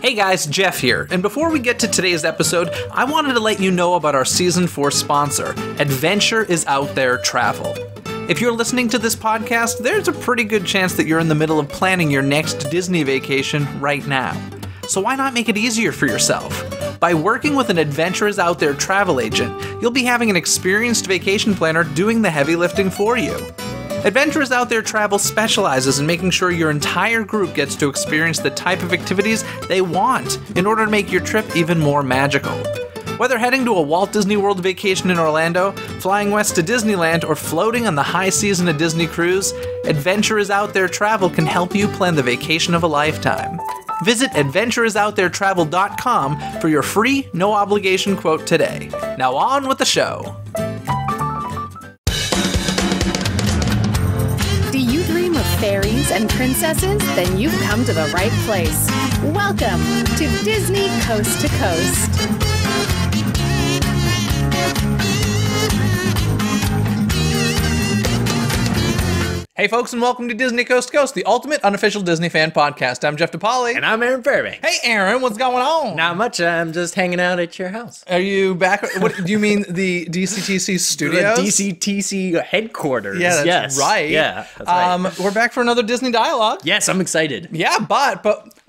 Hey guys, Jeff here, and before we get to today's episode, I wanted to let you know about our Season 4 sponsor, Adventure is Out There Travel. If you're listening to this podcast, there's a pretty good chance that you're in the middle of planning your next Disney vacation right now. So why not make it easier for yourself? By working with an Adventure is Out There travel agent, you'll be having an experienced vacation planner doing the heavy lifting for you. Adventure is Out There Travel specializes in making sure your entire group gets to experience the type of activities they want in order to make your trip even more magical. Whether heading to a Walt Disney World vacation in Orlando, flying west to Disneyland, or floating on the high seas in a Disney cruise, Adventure is Out There Travel can help you plan the vacation of a lifetime. Visit adventureisoutthere.com for your free, no-obligation quote today. Now on with the show. Do you dream of fairies and princesses? Then you've come to the right place. Welcome to Disney Coast to Coast. Hey folks, and welcome to Disney Coast to Coast, the ultimate unofficial Disney fan podcast. I'm Jeff DePaoli. And I'm Aaron Fairbanks. Hey Aaron, what's going on? Not much, I'm just hanging out at your house. Are you back? What do you mean, the DCTC studios? The DCTC headquarters. Yeah, that's yes. right. Yeah, that's right. We're back for another Disney dialogue. Yes, I'm excited. Yeah, but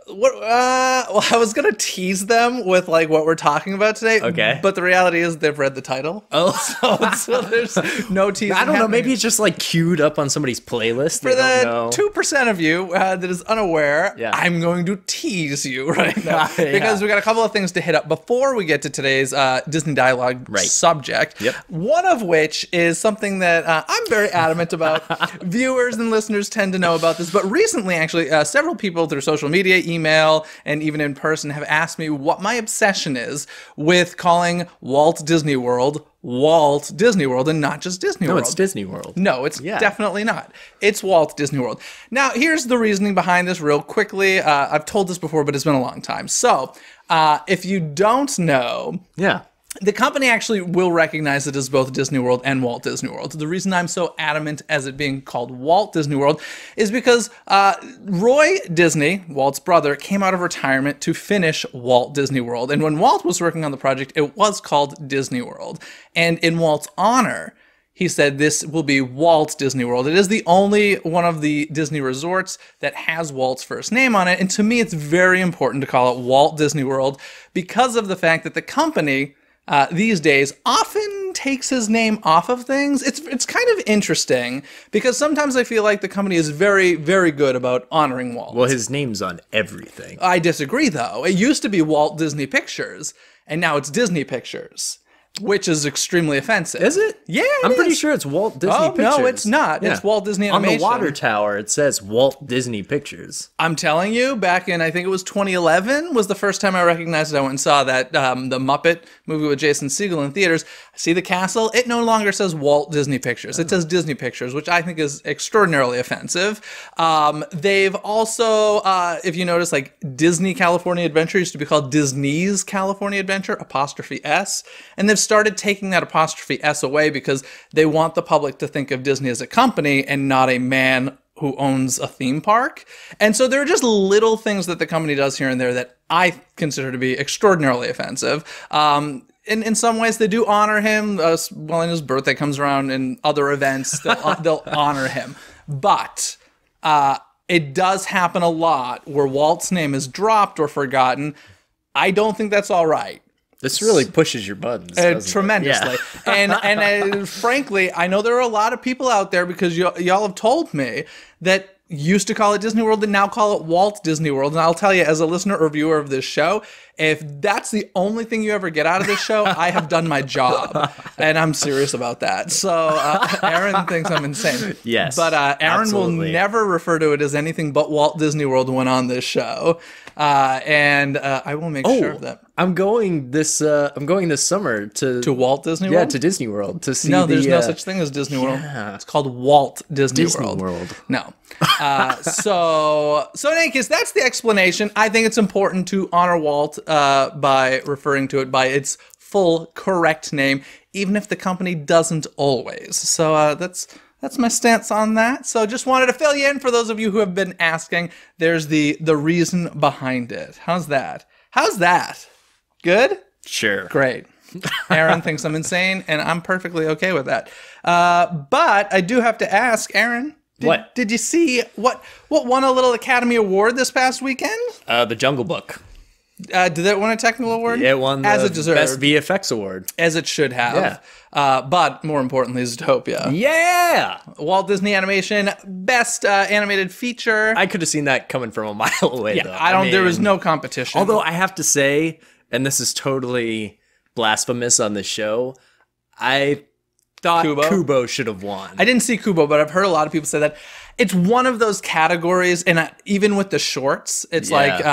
what? Well, I was gonna tease them with like what we're talking about today. Okay. But the reality is they've read the title. Oh, so there's no teasing. I don't know. happening. Maybe it's just like queued up on somebody's playlist. For the 2% of you that is unaware, Yeah. I'm going to tease you right now Yeah. because we got a couple of things to hit up before we get to today's Disney dialogue subject. Yep. One of which is something that I'm very adamant about. Viewers and listeners tend to know about this, but recently, actually, several people through social media, email, and even in person have asked me what my obsession is with calling Walt Disney World Walt Disney World and not just Disney World. No, it's Disney World. No, it's definitely not. It's Walt Disney World. Now, here's the reasoning behind this real quickly. I've told this before, but it's been a long time. So, if you don't know... Yeah. The company actually will recognize it as both Disney World and Walt Disney World. The reason I'm so adamant as it being called Walt Disney World is because Roy Disney, Walt's brother, came out of retirement to finish Walt Disney World. And when Walt was working on the project, it was called Disney World. And in Walt's honor, he said this will be Walt Disney World. It is the only one of the Disney resorts that has Walt's first name on it. And to me, it's very important to call it Walt Disney World because of the fact that the company... these days often takes his name off of things. It's kind of interesting because sometimes I feel like the company is very, very good about honoring Walt. Well, his name's on everything. I disagree, though. It used to be Walt Disney Pictures, and now it's Disney Pictures, which is extremely offensive. Is it? Yeah, I'm pretty sure it's Walt Disney Pictures. No, it's not. Yeah. It's Walt Disney Animation. On the water tower, it says Walt Disney Pictures. I'm telling you, back in, I think it was 2011, was the first time I recognized it. I went and saw that, the Muppet movie with Jason Segel in theaters. I see the castle. It no longer says Walt Disney Pictures. It says Disney Pictures, which I think is extraordinarily offensive. They've also, if you notice, like Disney California Adventure used to be called Disney's California Adventure, 'S. And they've started taking that 'S away because they want the public to think of Disney as a company and not a man who owns a theme park. And so there are just little things that the company does here and there that I consider to be extraordinarily offensive. In some ways, they do honor him. When his birthday comes around and other events, they'll honor him. But it does happen a lot where Walt's name is dropped or forgotten. I don't think that's all right. This really pushes your buttons, doesn't tremendously. It? Yeah. and frankly, I know there are a lot of people out there because y'all have told me that used to call it Disney World and now call it Walt Disney World. And I'll tell you, as a listener or viewer of this show, if that's the only thing you ever get out of this show, I have done my job. And I'm serious about that. So Aaron thinks I'm insane. Yes. But Aaron absolutely. will never refer to it as anything but Walt Disney World when on this show. And I will make sure of that. I'm going this summer to Walt Disney World? Yeah, to Disney World to see. No, there's no such thing as Disney World. It's called Walt Disney World. No. So in any case, that's the explanation. I think it's important to honor Walt by referring to it by its full correct name, even if the company doesn't always. So that's That's my stance on that. So just wanted to fill you in for those of you who have been asking. There's the reason behind it. How's that? How's that? Good? Sure. Great. Aaron thinks I'm insane, and I'm perfectly okay with that. But I do have to ask, Aaron. What? Did you see what won a little Academy Award this past weekend? The Jungle Book. Did that win a technical award? It won the as it deserved. Best VFX award. As it should have. Yeah. But more importantly, Zootopia. Yeah! Walt Disney Animation, best animated feature. I could have seen that coming from a mile away, though. I don't. There was no competition. Although I have to say, and this is totally blasphemous on this show, I thought Kubo should have won. I didn't see Kubo, but I've heard a lot of people say that. It's one of those categories, and even with the shorts, it's like...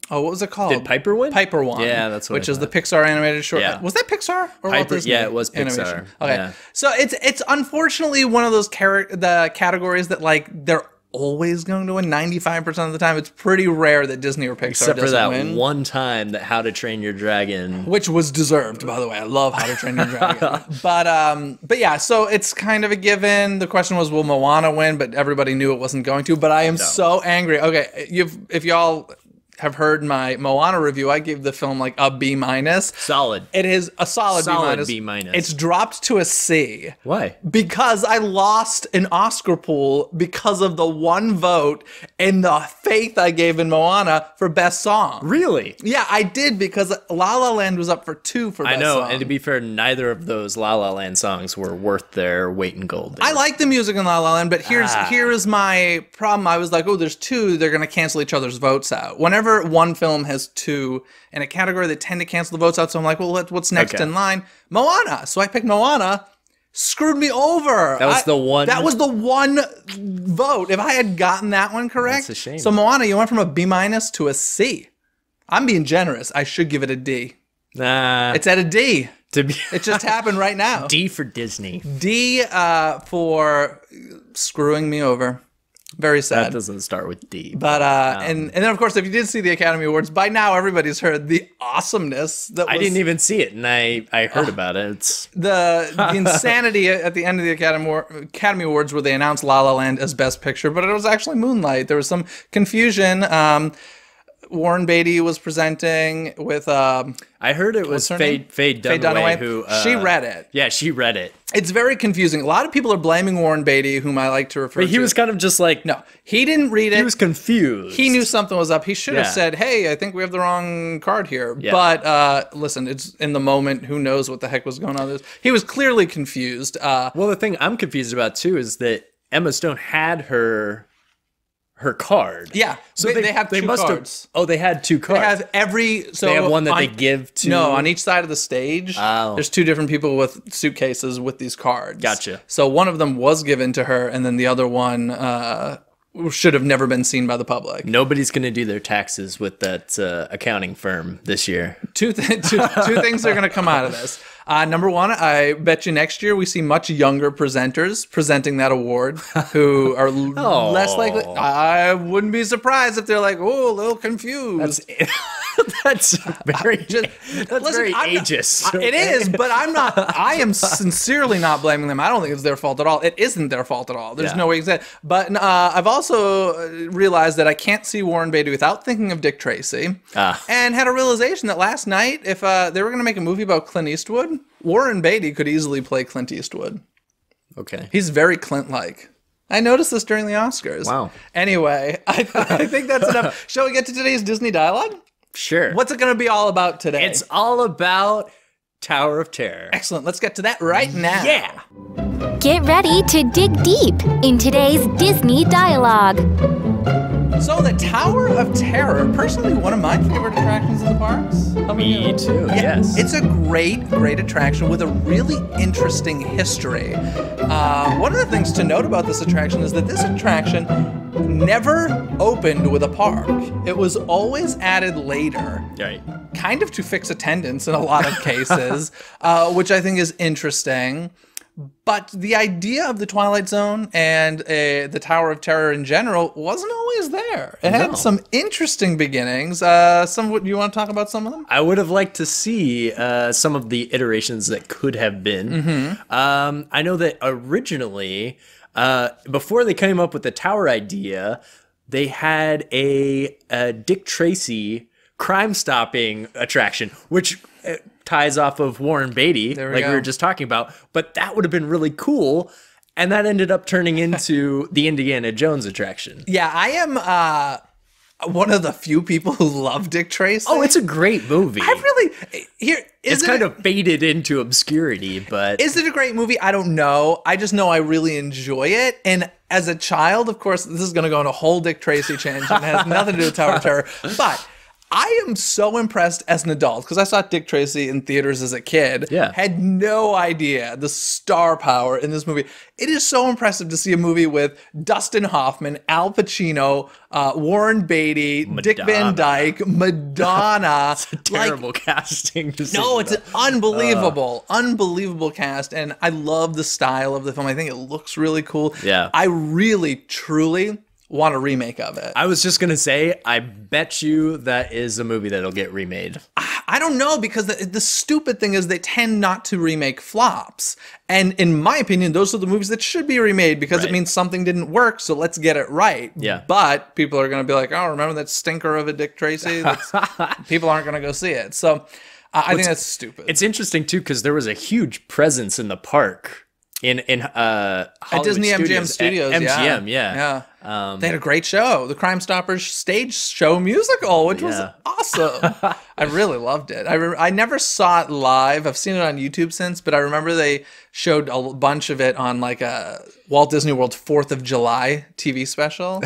what was it called? Did Piper win? Piper won. Yeah, that's what Which is the Pixar animated short. Yeah. Was that Pixar or Walt Disney? Yeah, it was Pixar. Animation? Okay. Yeah. So it's unfortunately one of those the categories that like they're always going to win 95% of the time. It's pretty rare that Disney or Pixar Except for doesn't that win. one time that How to Train Your Dragon, which was deserved, by the way. I love How to Train Your Dragon. But yeah, so it's kind of a given. The question was, will Moana win? But everybody knew it wasn't going to. But I am so angry. Okay, if y'all have heard my Moana review, I gave the film like a B-. Solid. It is a solid B-. B-. It's dropped to a C. Why? Because I lost an Oscar pool because of the one vote and the faith I gave in Moana for Best Song. Really? Yeah, I did, because La La Land was up for 2 for Best Song. I know, and to be fair, neither of those La La Land songs were worth their weight in gold. I like the music in La La Land, but here is my problem. I was like, oh, there's 2, they're going to cancel each other's votes out. Whenever one film has 2 in a category, they tend to cancel the votes out. So I'm like, well, what's next in line? Moana. So I picked Moana. Screwed me over. That was the one. That was the one vote. If I had gotten that one correct, that's a shame. So Moana, you went from a B- to a C. I'm being generous. I should give it a D. Nah, it's at a D. It just happened right now. D for Disney. D for screwing me over. Very sad. That doesn't start with D. But and then of course, if you did see the Academy Awards, by now everybody's heard the awesomeness that was, I didn't even see it, and I heard about it. It's the insanity at the end of the Academy Awards where they announced La La Land as Best Picture, but it was actually Moonlight. There was some confusion. Warren Beatty was presenting with I heard it was Faye Dunaway who she read it. Yeah, she read it. It's very confusing. A lot of people are blaming Warren Beatty, whom I like to refer to. He was kind of just like, no, he didn't read it. He was confused. He knew something was up. He should have said, hey, I think we have the wrong card here. Yeah. But listen, it's in the moment. Who knows what the heck was going on? He was clearly confused. Well, the thing I'm confused about too is that Emma Stone had her card. Yeah. So they have two cards. They had 2 cards. They have they have one that they give to... No, on each side of the stage, there's 2 different people with suitcases with these cards. Gotcha. So one of them was given to her, and then the other one should have never been seen by the public. Nobody's going to do their taxes with that accounting firm this year. Two things are going to come out of this. Number one, I bet you next year we see much younger presenters presenting that award who are less likely. I wouldn't be surprised if they're like, oh, a little confused. That's very ageist. It is, but I am sincerely not blaming them. I don't think it's their fault at all. It isn't their fault at all. There's no way you can say it. But I've also realized that I can't see Warren Beatty without thinking of Dick Tracy, and had a realization that last night, if they were going to make a movie about Clint Eastwood, Warren Beatty could easily play Clint Eastwood. Okay. He's very Clint-like. I noticed this during the Oscars. Wow. Anyway, I think that's enough. Shall we get to today's Disney dialogue? Sure. What's it going to be all about today? It's all about Tower of Terror. Excellent. Let's get to that right now. Yeah. Get ready to dig deep in today's Disney dialogue. So the Tower of Terror, personally one of my favorite attractions in the parks. Me too, yes. It's a great attraction with a really interesting history. One of the things to note about this attraction is that this attraction never opened with a park. It was always added later. Right. Kind of to fix attendance in a lot of cases, which I think is interesting. But the idea of the Twilight Zone and the Tower of Terror in general wasn't always there. It had some interesting beginnings. You want to talk about some of them? I would have liked to see some of the iterations that could have been. I know that originally, before they came up with the tower idea, they had a Dick Tracy crime-stopping attraction, which ties off of Warren Beatty, we were just talking about. But that would have been really cool, and that ended up turning into the Indiana Jones attraction. Yeah, I am one of the few people who love Dick Tracy. Oh, it's a great movie. It's kind of faded into obscurity, but... Is it a great movie? I don't know. I just know I really enjoy it. And as a child, of course, this is going to go on a whole Dick Tracy change and it has nothing to do with Tower of Terror. But I am so impressed as an adult, because I saw Dick Tracy in theaters as a kid. Yeah. Had no idea the star power in this movie. It is so impressive to see a movie with Dustin Hoffman, Al Pacino, Warren Beatty, Dick Van Dyke, Madonna. It's a terrible casting. No, it's an unbelievable cast, and I love the style of the film. I think it looks really cool. Yeah. I really, truly want a remake of it. I was just going to say, I bet you that is a movie that'll get remade. I don't know, because the stupid thing is they tend not to remake flops. And in my opinion, those are the movies that should be remade, because it means something didn't work, so let's get it right. Yeah. But people are going to be like, oh, remember that stinker of a Dick Tracy? People aren't going to go see it. So I think that's stupid. It's interesting, too, because there was a huge presence in the park. In Hollywood at Disney-MGM Studios. MGM, yeah. They had a great show, the Crime Stoppers stage show musical, which was awesome. I really loved it. I never saw it live. I've seen it on YouTube since, but I remember they showed a bunch of it on like a Walt Disney World's 4th of July TV special.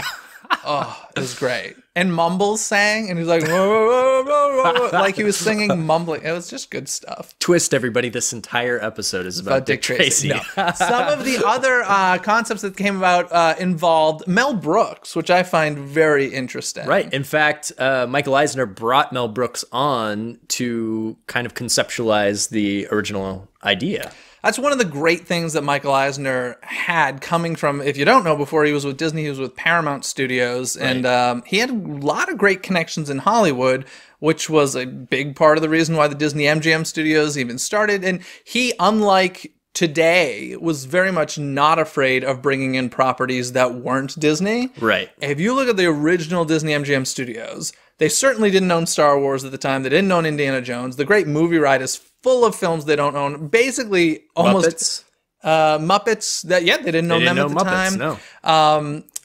Oh, it was great. And Mumbles sang, and he was like, whoa, whoa, whoa, whoa, like he was singing, mumbling. It was just good stuff. Twist, everybody. This entire episode is about Dick Tracy. No. Some of the other concepts that came about involved Mel Brooks, which I find very interesting. Right. In fact, Michael Eisner brought Mel Brooks on to kind of conceptualize the original idea. That's one of the great things that Michael Eisner had coming from, if you don't know, before he was with Disney, he was with Paramount Studios. Right. And he had a lot of great connections in Hollywood, which was a big part of the reason why the Disney-MGM studios even started. And he, unlike today, was very much not afraid of bringing in properties that weren't Disney. Right. If you look at the original Disney-MGM studios, they certainly didn't own Star Wars at the time. They didn't own Indiana Jones. The Great Movie Ride is full of films they don't own. Basically, almost Muppets. They didn't own them at the time. No.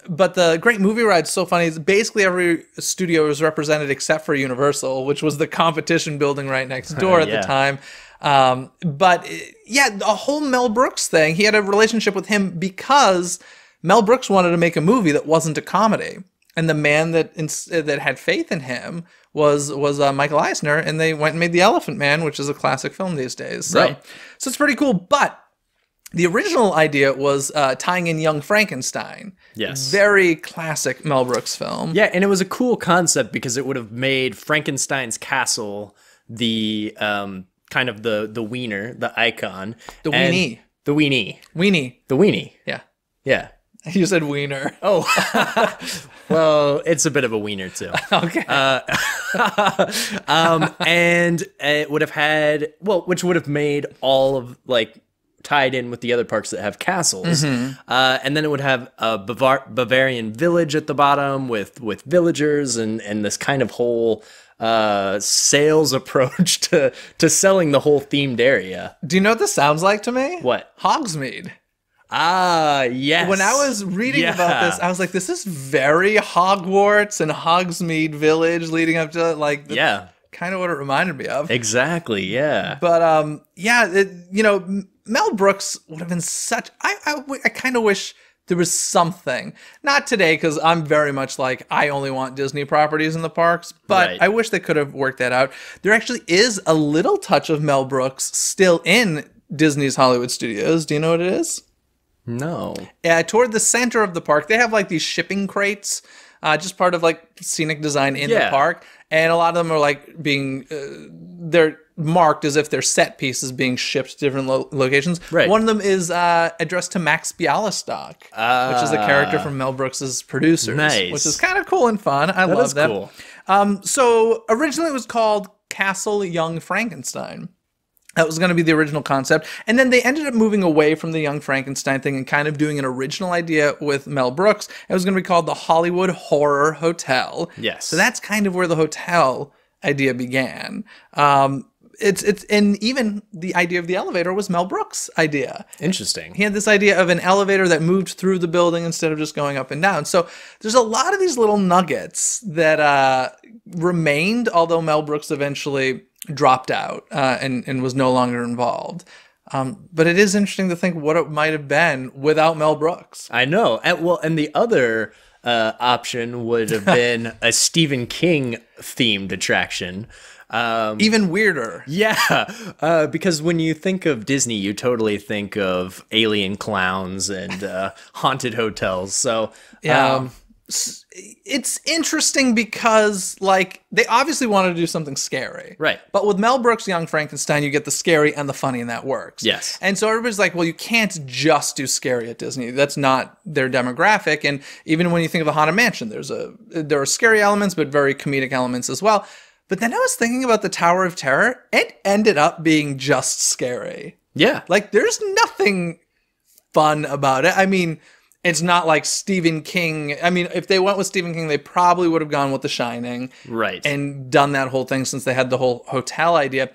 But the Great Movie Ride's so funny. It's basically every studio was represented except for Universal, which was the competition building right next door at the time. But the whole Mel Brooks thing, he had a relationship with him because Mel Brooks wanted to make a movie that wasn't a comedy. And the man that had faith in him was Michael Eisner, and they went and made The Elephant Man, which is a classic film these days. So it's pretty cool. But the original idea was tying in Young Frankenstein. Yes. Very classic Mel Brooks film. Yeah, and it was a cool concept because it would have made Frankenstein's castle the kind of the wiener, the icon. The weenie. The weenie. Weenie. The weenie. Yeah. Yeah. You said wiener. Oh. Well, it's a bit of a wiener, too. Okay. And it would have had, which would have made all of, tied in with the other parks that have castles. Mm-hmm. And then it would have a Bavarian village at the bottom with villagers and this kind of whole sales approach to selling the whole themed area. Do you know what this sounds like to me? What? Hogsmeade. Ah, yes. When I was reading about this, I was like, this is very Hogwarts and Hogsmeade Village leading up to kind of what it reminded me of. Exactly, yeah. But Mel Brooks would have been such. I kind of wish there was something. Not today, because I'm very much like, I only want Disney properties in the parks, but I wish they could have worked that out. There actually is a little touch of Mel Brooks still in Disney's Hollywood Studios. Do you know what it is? No. Yeah, toward the center of the park, they have these shipping crates, just part of scenic design in the park, and a lot of them are being they're marked as if they're set pieces being shipped to different locations. Right. One of them is addressed to Max Bialystock, which is a character from Mel Brooks' Producers. Nice. Which is kind of cool and fun. I love that. Cool. So originally it was called Castle Young Frankenstein. That was going to be the original concept. And then they ended up moving away from the Young Frankenstein thing and kind of doing an original idea with Mel Brooks. It was going to be called the Hollywood Horror Hotel. Yes. So that's kind of where the hotel idea began. And even the idea of the elevator was Mel Brooks' idea. Interesting. He had this idea of an elevator that moved through the building instead of just going up and down. So there's a lot of these little nuggets that remained, although Mel Brooks eventually dropped out and was no longer involved. But it is interesting to think what it might have been without Mel Brooks. I know. And the other option would have been a Stephen King themed attraction. Even weirder. Yeah, because when you think of Disney, you totally think of alien clowns and haunted hotels. So yeah. It's interesting because, like, they obviously wanted to do something scary. Right. But with Mel Brooks' Young Frankenstein, you get the scary and the funny, and that works. Yes. And so everybody's like, well, you can't just do scary at Disney. That's not their demographic. And even when you think of the Haunted Mansion, there are scary elements, but very comedic elements as well. But then I was thinking about the Tower of Terror. It ended up being just scary. yeah. Like, there's nothing fun about it. I mean, it's not like Stephen King. I mean, if they went with Stephen King, they probably would have gone with The Shining. Right. And done that whole thing since they had the whole hotel idea.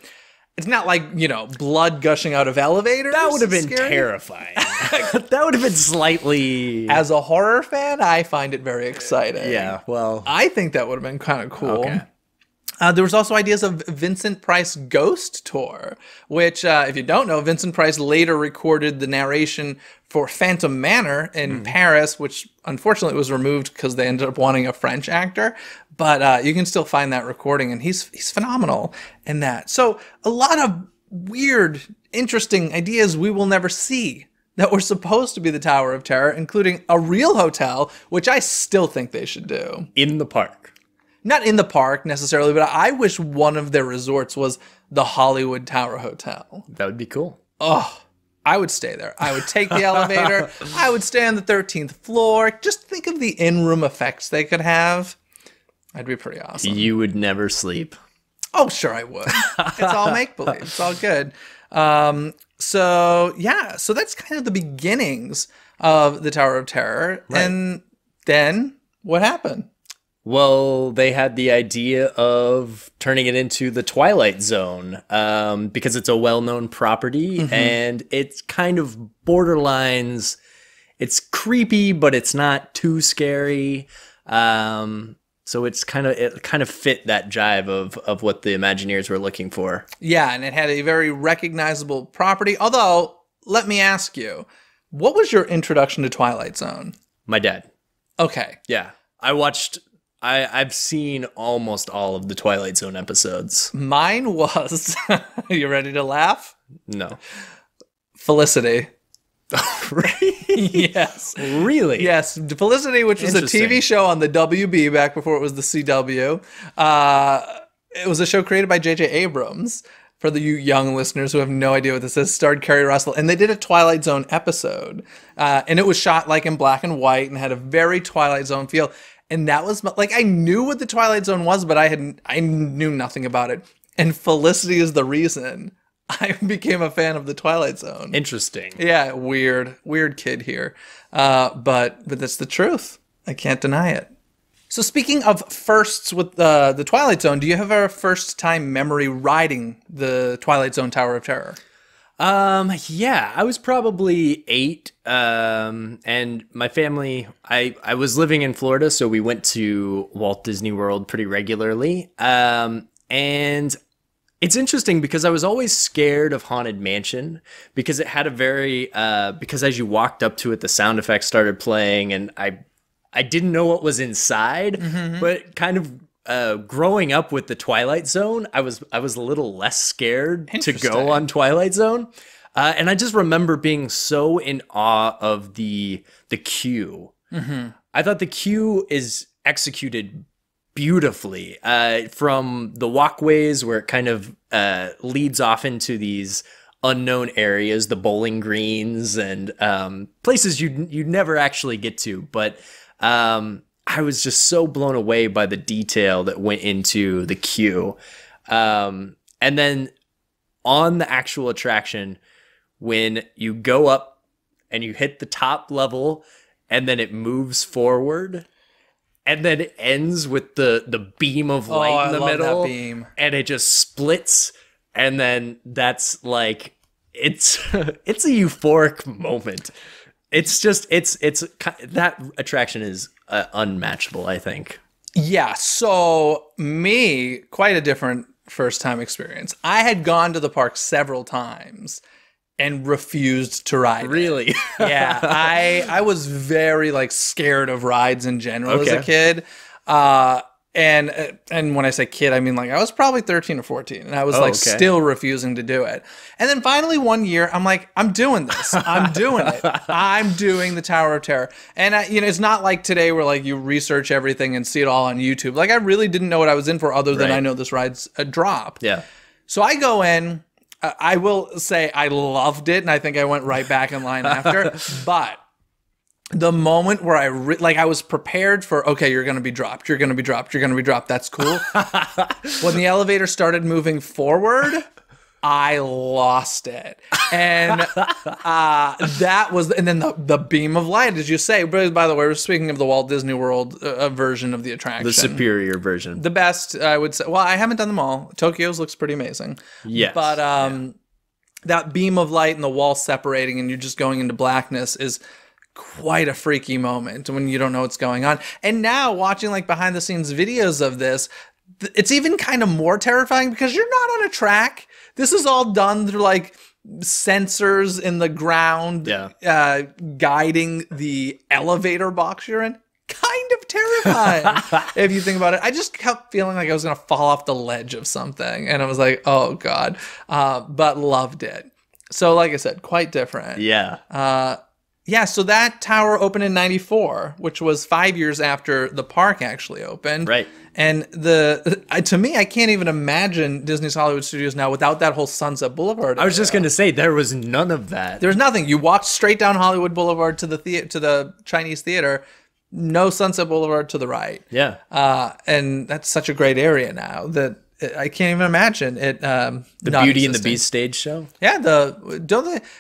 It's not like, blood gushing out of elevators. That would have been scary. Terrifying. That would have been slightly... As a horror fan, I find it very exciting. Yeah, well... I think that would have been kind of cool. Okay. There was also ideas of Vincent Price Ghost Tour, which, if you don't know, Vincent Price later recorded the narration for Phantom Manor in Paris, which unfortunately was removed because they ended up wanting a French actor. But you can still find that recording, and he's phenomenal in that. So a lot of weird, interesting ideas we will never see that were supposed to be the Tower of Terror, including a real hotel, which I still think they should do. In the park. Not in the park necessarily, but I wish one of their resorts was the Hollywood Tower Hotel. That would be cool. Oh, I would stay there. I would take the elevator. I would stay on the 13th floor. Just think of the in-room effects they could have. That'd be pretty awesome. You would never sleep. Oh, sure I would. It's all make-believe. It's all good. So that's kind of the beginnings of the Tower of Terror. Right. And then what happened? Well, they had the idea of turning it into the Twilight Zone because it's a well-known property and it's kind of borderlines. It's creepy, but it's not too scary. So it kind of fit that jive of what the Imagineers were looking for. Yeah, and it had a very recognizable property. Although, let me ask you, what was your introduction to Twilight Zone? My dad. Okay. Yeah. I've seen almost all of the Twilight Zone episodes. Mine was, you ready to laugh? No. Felicity. Yes. Really? Yes. Felicity, which was a TV show on the WB back before it was the CW. It was a show created by J.J. Abrams. For the young listeners who have no idea what this is, starred Kerry Russell. And they did a Twilight Zone episode. And it was shot like in black and white and had a very Twilight Zone feel. And that was like, I knew what the Twilight Zone was, but I knew nothing about it. And Felicity is the reason I became a fan of the Twilight Zone. Interesting. Yeah, weird kid here. But that's the truth. I can't deny it. So speaking of firsts with the Twilight Zone, do you have a first time memory riding the Twilight Zone Tower of Terror? Yeah, I was probably 8, and my family, I was living in Florida, so we went to Walt Disney World pretty regularly. And it's interesting because I was always scared of Haunted Mansion because it had a very, because as you walked up to it, the sound effects started playing and I didn't know what was inside, but kind of, growing up with the Twilight Zone, I was a little less scared to go on Twilight Zone, and I just remember being so in awe of the queue. I thought the queue is executed beautifully from the walkways where it kind of leads off into these unknown areas, the bowling greens and places you'd never actually get to. But I was just so blown away by the detail that went into the queue. And then on the actual attraction, when you go up and you hit the top level and then it moves forward and then it ends with the beam of light in the middle, that beam. And it just splits, and then that's like it's it's a euphoric moment. It's just it's that attraction is unmatchable, I think. Yeah, so me, quite a different first time experience. I had gone to the park several times and refused to ride. Really? Yeah, I was very like scared of rides in general as a kid. And when I say kid, I mean like I was probably 13 or 14 and I was still refusing to do it. And then finally one year I'm like, I'm doing this. I'm doing it. I'm doing the Tower of Terror. And it's not like today where like you research everything and see it all on YouTube. Like I really didn't know what I was in for other than I know this ride's a drop. Yeah. So I go in, I will say I loved it and I think I went right back in line after, but the moment where I was prepared for, okay, you're going to be dropped. You're going to be dropped. You're going to be dropped. That's cool. When the elevator started moving forward, I lost it. And that was, and then the beam of light, as you say, but by the way, we're speaking of the Walt Disney World version of the attraction. The superior version. The best, I would say. Well, I haven't done them all. Tokyo's looks pretty amazing. Yes. But that beam of light and the wall separating and you're just going into blackness is quite a freaky moment when you don't know what's going on. And now watching like behind the scenes videos of this, it's even kind of more terrifying because you're not on a track. This is all done through like sensors in the ground, guiding the elevator box you're in. Kind of terrifying if you think about it. I just kept feeling like I was going to fall off the ledge of something. And I was like, oh God, but loved it. So like I said, quite different. Yeah. Yeah, so that tower opened in 94, which was 5 years after the park actually opened. Right. And to me, I can't even imagine Disney's Hollywood Studios now without that whole Sunset Boulevard area. I was just going to say, there was none of that. There's nothing. You walked straight down Hollywood Boulevard to the Chinese Theater, no Sunset Boulevard to the right. Yeah. And that's such a great area now that I can't even imagine it. The Beauty and the Beast stage show. Yeah,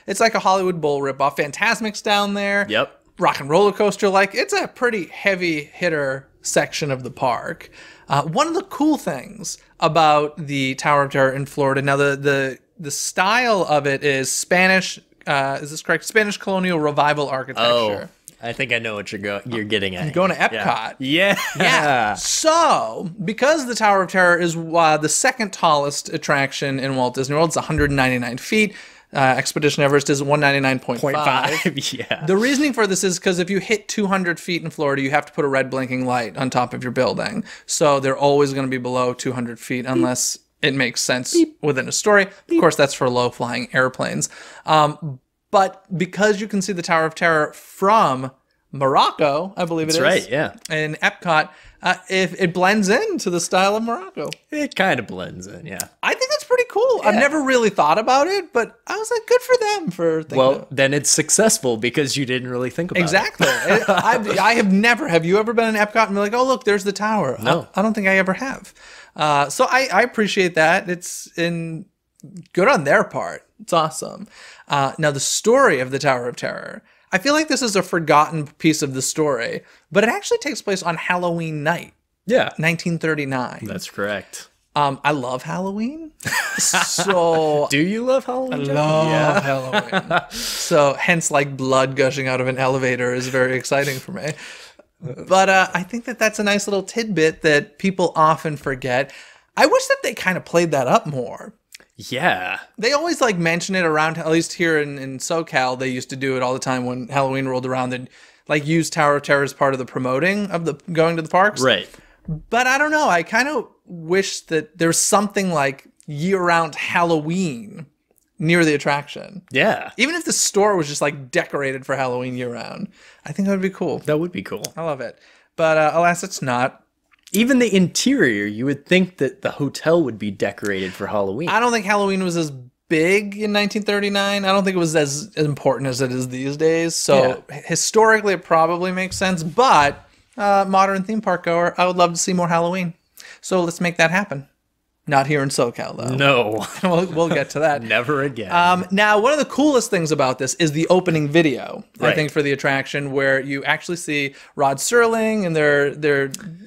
it's like a Hollywood Bowl ripoff. Fantasmic's down there. Yep. Rock and Roller Coaster, like it's a pretty heavy hitter section of the park. One of the cool things about the Tower of Terror in Florida, now the style of it is Spanish. Is this correct? Spanish colonial revival architecture. Oh. I think I know what you're getting at. You're going to Epcot. Yeah. So, because the Tower of Terror is the second tallest attraction in Walt Disney World, it's 199 feet. Expedition Everest is 199.5. Yeah. The reasoning for this is because if you hit 200 feet in Florida, you have to put a red blinking light on top of your building. So they're always going to be below 200 feet unless it makes sense within a story. Of course, that's for low-flying airplanes. But because you can see the Tower of Terror from Morocco, I believe it is. That's right, yeah. In Epcot, it blends into the style of Morocco. It kind of blends in, yeah. I think that's pretty cool. Yeah. I've never really thought about it, but I was like, good for them for thinking. Well, then it's successful because you didn't really think about exactly. it. I have never. Have you ever been in Epcot and be like, oh, look, there's the tower? No. I don't think I ever have. So I appreciate that. It's good on their part. It's awesome. Now, the story of the Tower of Terror, I feel like this is a forgotten piece of the story, but it actually takes place on Halloween night. Yeah. 1939. That's correct. I love Halloween. So do you love Halloween? I love Halloween. So hence like blood gushing out of an elevator is very exciting for me. But I think that's a nice little tidbit that people often forget. I wish that they kind of played that up more. Yeah. They always like mention it around, at least here in SoCal, they used to do it all the time when Halloween rolled around. They'd like use Tower of Terror as part of the promoting of the going to the parks. Right. But I don't know. I kind of wish that there's something like year-round Halloween near the attraction. Yeah. Even if the store was just like decorated for Halloween year-round, I think that would be cool. That would be cool. I love it. But alas, it's not. Even the interior, you would think that the hotel would be decorated for Halloween. I don't think Halloween was as big in 1939. I don't think it was as important as it is these days. So historically, it probably makes sense. But modern theme park goer, I would love to see more Halloween. So let's make that happen. Not here in SoCal, though. No. We'll get to that. Never again. Now, one of the coolest things about this is the opening video, Right. I think, for the attraction, where you actually see Rod Serling, and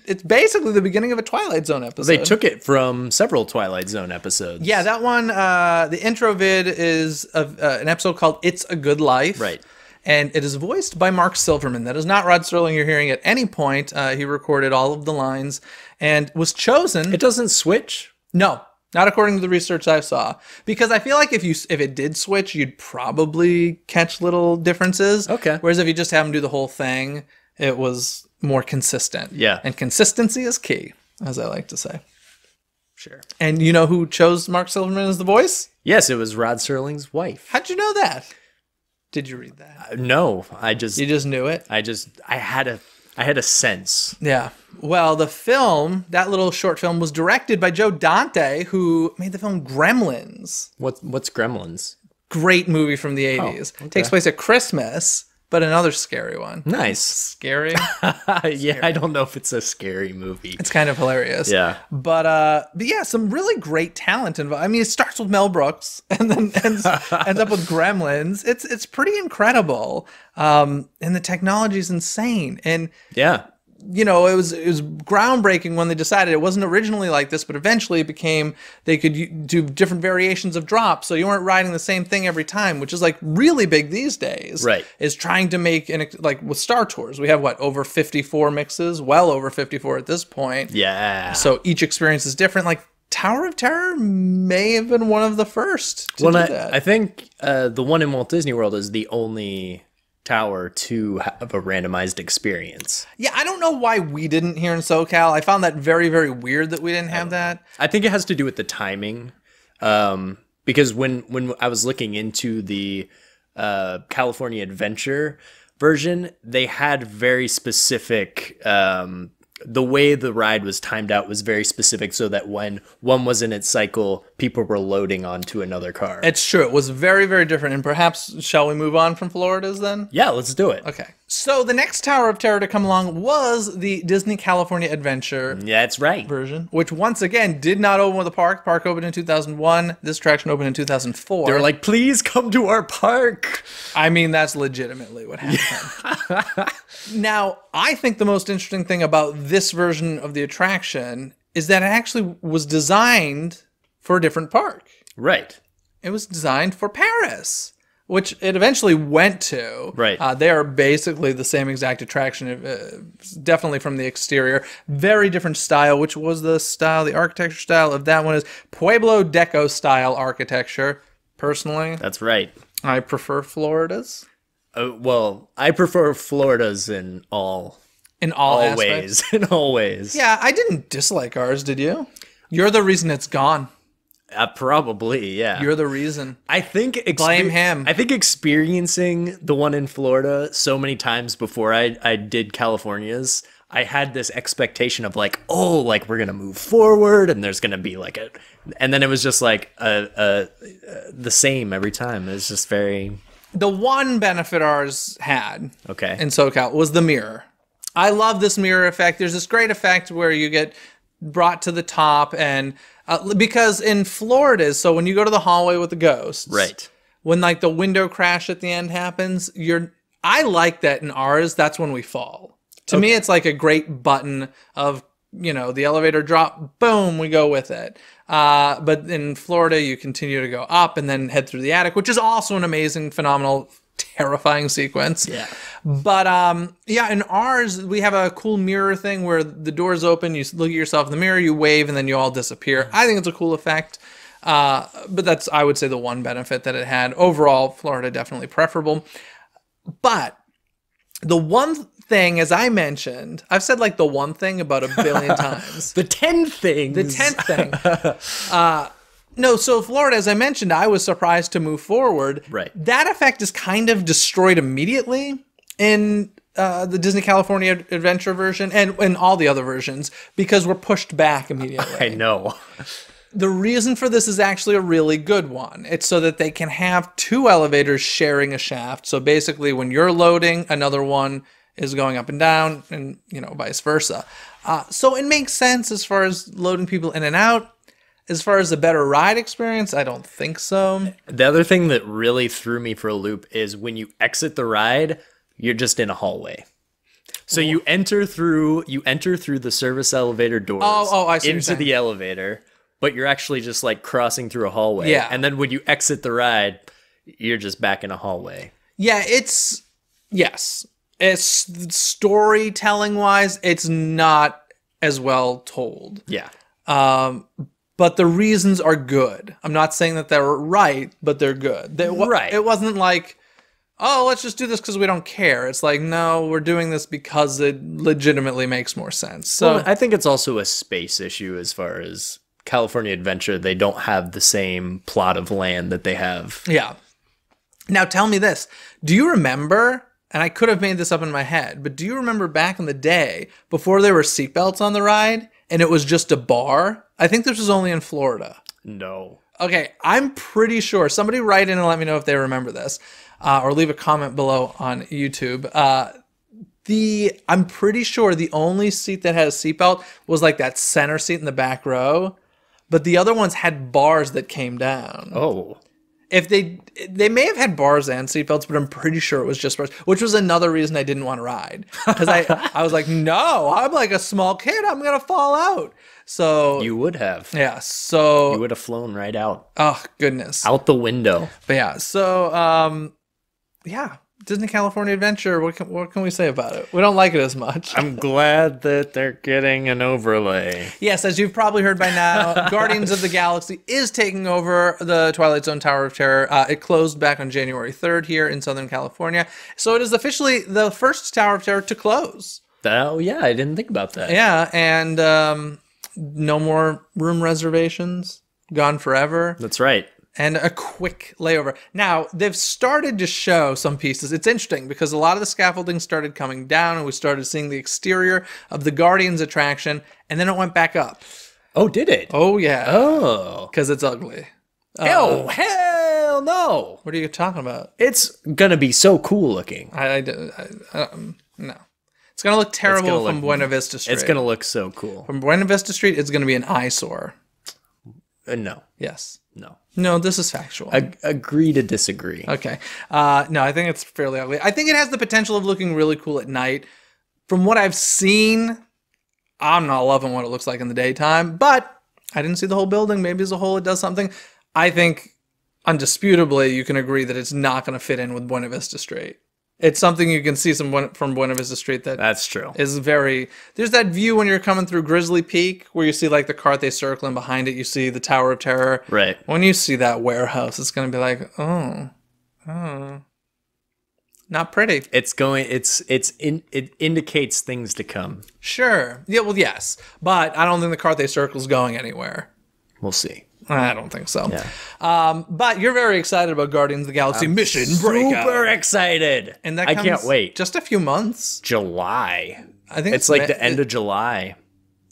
it's basically the beginning of a Twilight Zone episode. They took it from several Twilight Zone episodes. Yeah, that one, the intro vid is an episode called It's a Good Life. Right. And it is voiced by Mark Silverman. That is not Rod Serling you're hearing at any point. He recorded all of the lines and was chosen. It doesn't switch? No, not according to the research I saw. Because I feel like if it did switch, you'd probably catch little differences. Okay. Whereas if you just have him do the whole thing, it was more consistent. Yeah. And consistency is key, as I like to say. Sure. And you know who chose Mark Silverman as the voice? Yes, it was Rod Serling's wife. How'd you know that? Did you read that? No, You just knew it? I had a sense. Yeah. Well, the film, that little short film, was directed by Joe Dante, who made the film Gremlins. What's Gremlins? Great movie from the 80s. okay. Takes place at Christmas, but another scary one. Nice. Scary? Yeah, I don't know if it's a scary movie. It's kind of hilarious. Yeah. But yeah, some really great talent involved. I mean, it starts with Mel Brooks and then ends up with Gremlins. It's pretty incredible. And the technology is insane. And Yeah. you know, it was groundbreaking when they decided it wasn't originally like this, but eventually it became they could do different variations of drops, so you weren't riding the same thing every time, which is like really big these days. Right. Is trying to make like with Star Tours, we have over 54 mixes, well over 54 at this point. Yeah. So each experience is different. Like Tower of Terror may have been one of the first to do that. I think the one in Walt Disney World is the only tower to have a randomized experience. Yeah, I don't know why we didn't here in SoCal. I found that very, very weird that we didn't have that. I think it has to do with the timing, because when I was looking into the California Adventure version, they had very specific. The way the ride was timed out was very specific, so that when one was in its cycle, people were loading onto another car. It's true. It was very, very different. And perhaps, shall we move on from Florida's then? Yeah, let's do it. Okay. So the next Tower of Terror to come along was the Disney California Adventure Yeah, that's right. version, which once again did not open with the park. The park opened in 2001. This attraction opened in 2004. They were like, please come to our park. I mean, that's legitimately what happened. Now, I think the most interesting thing about this version of the attraction is that it actually was designed for a different park. Right. It was designed for Paris, which it eventually went to. Right. They are basically the same exact attraction, definitely from the exterior. Very different style. Which was the style, the architecture style of that one is Pueblo Deco style architecture. Personally, That's right. I prefer Florida's. Well, I prefer Florida's in all Aspects. ways. In all ways. Yeah, I didn't dislike ours, did you? You're the reason it's gone. Probably, yeah. You're the reason. I think Blame him. I think experiencing the one in Florida so many times before I did California's, I had this expectation of like, oh, like we're gonna move forward and there's gonna be like and then it was just like the same every time. It's just very The one benefit ours had okay. in SoCal was the mirror. I love this mirror effect. There's this great effect where you get brought to the top, and because in Florida, so when you go to the hallway with the ghosts, Right. when like the window crash at the end happens, I like that in ours. That's when we fall. To me, it's like a great button of, the elevator drop, boom, we go with it. But in Florida, you continue to go up and then head through the attic, which is also an amazing, phenomenal, terrifying sequence. Yeah. But yeah, in ours, we have a cool mirror thing where the doors open, you look at yourself in the mirror, you wave, and then you all disappear. I think it's a cool effect. But that's, I would say, the one benefit that it had. Overall, Florida definitely preferable. But the one thing, as I mentioned, I've said like the one thing about a billion times. The 10 things. The 10th thing. No, so Florida, as I mentioned, I was surprised to move forward. Right. That effect is kind of destroyed immediately in the Disney California Adventure version and all the other versions because we're pushed back immediately. I know. The reason for this is actually a really good one. It's so that they can have 2 elevators sharing a shaft. So basically when you're loading, another one is going up and down and, vice versa. So it makes sense as far as loading people in and out. As far as a better ride experience, I don't think so. The other thing that really threw me for a loop is when you exit the ride, you're just in a hallway. So you enter through the service elevator doors I see into the elevator, but you're actually just like crossing through a hallway. Yeah. And then when you exit the ride, you're just back in a hallway. Yeah, it's storytelling wise, it's not as well told. Yeah. But the reasons are good. I'm not saying that they're right, but they're good. Right. It wasn't like, oh, let's just do this because we don't care. It's like, no, we're doing this because it legitimately makes more sense. So I think it's also a space issue as far as California Adventure. They don't have the same plot of land that they have. Yeah. Now tell me this. Do you remember, and I could have made this up in my head, but do you remember back in the day before there were seatbelts on the ride and it was just a bar? I think this was only in Florida. No. Okay, I'm pretty sure. Somebody write in and let me know if they remember this. Or leave a comment below on YouTube. I'm pretty sure the only seat that had a seatbelt was like that center seat in the back row. But the other ones had bars that came down. Oh. If they may have had bars and seatbelts, but I'm pretty sure it was just bars, which was another reason I didn't want to ride. Because I was like, no, I'm like a small kid. I'm going to fall out. So You would have. yeah, so You would have flown right out. oh goodness. Out the window. But yeah, so yeah, Disney California Adventure. What can we say about it? We don't like it as much. I'm glad that they're getting an overlay. Yes, as you've probably heard by now, Guardians of the Galaxy is taking over the Twilight Zone Tower of Terror. It closed back on January 3rd here in Southern California, so it is officially the first Tower of Terror to close. Oh yeah, I didn't think about that. Yeah, and no more room reservations. Gone forever. That's right. And a quick layover. Now, they've started to show some pieces. It's interesting because a lot of the scaffolding started coming down and we started seeing the exterior of the Guardians attraction, and then it went back up. Oh, did it? Oh, yeah. Oh. Because it's ugly. Oh, hell no. What are you talking about? It's going to be so cool looking. No. It's going to look terrible from look- Buena Vista Street. It's going to look so cool. From Buena Vista Street, it's going to be an eyesore. No. Yes. No. No, this is factual. Agree to disagree. Okay. No, I think it's fairly ugly. I think it has the potential of looking really cool at night. From what I've seen, I'm not loving what it looks like in the daytime, but I didn't see the whole building. Maybe as a whole it does something. I think, undisputably, you can agree that it's not going to fit in with Buena Vista Street. It's something you can see from Buena Vista Street That's true. is very... There's that view when you're coming through Grizzly Peak where you see like the Carthay Circle and behind it you see the Tower of Terror. Right. When you see that warehouse, it's going to be like, oh. Not pretty. It indicates things to come. Sure. Yeah, well, yes. But I don't think the Carthay Circle's going anywhere. We'll see. I don't think so. Yeah. But you're very excited about Guardians of the Galaxy Mission Breakout. Super excited. And that I comes can't wait. Just a few months. July. I think It's like the end of July.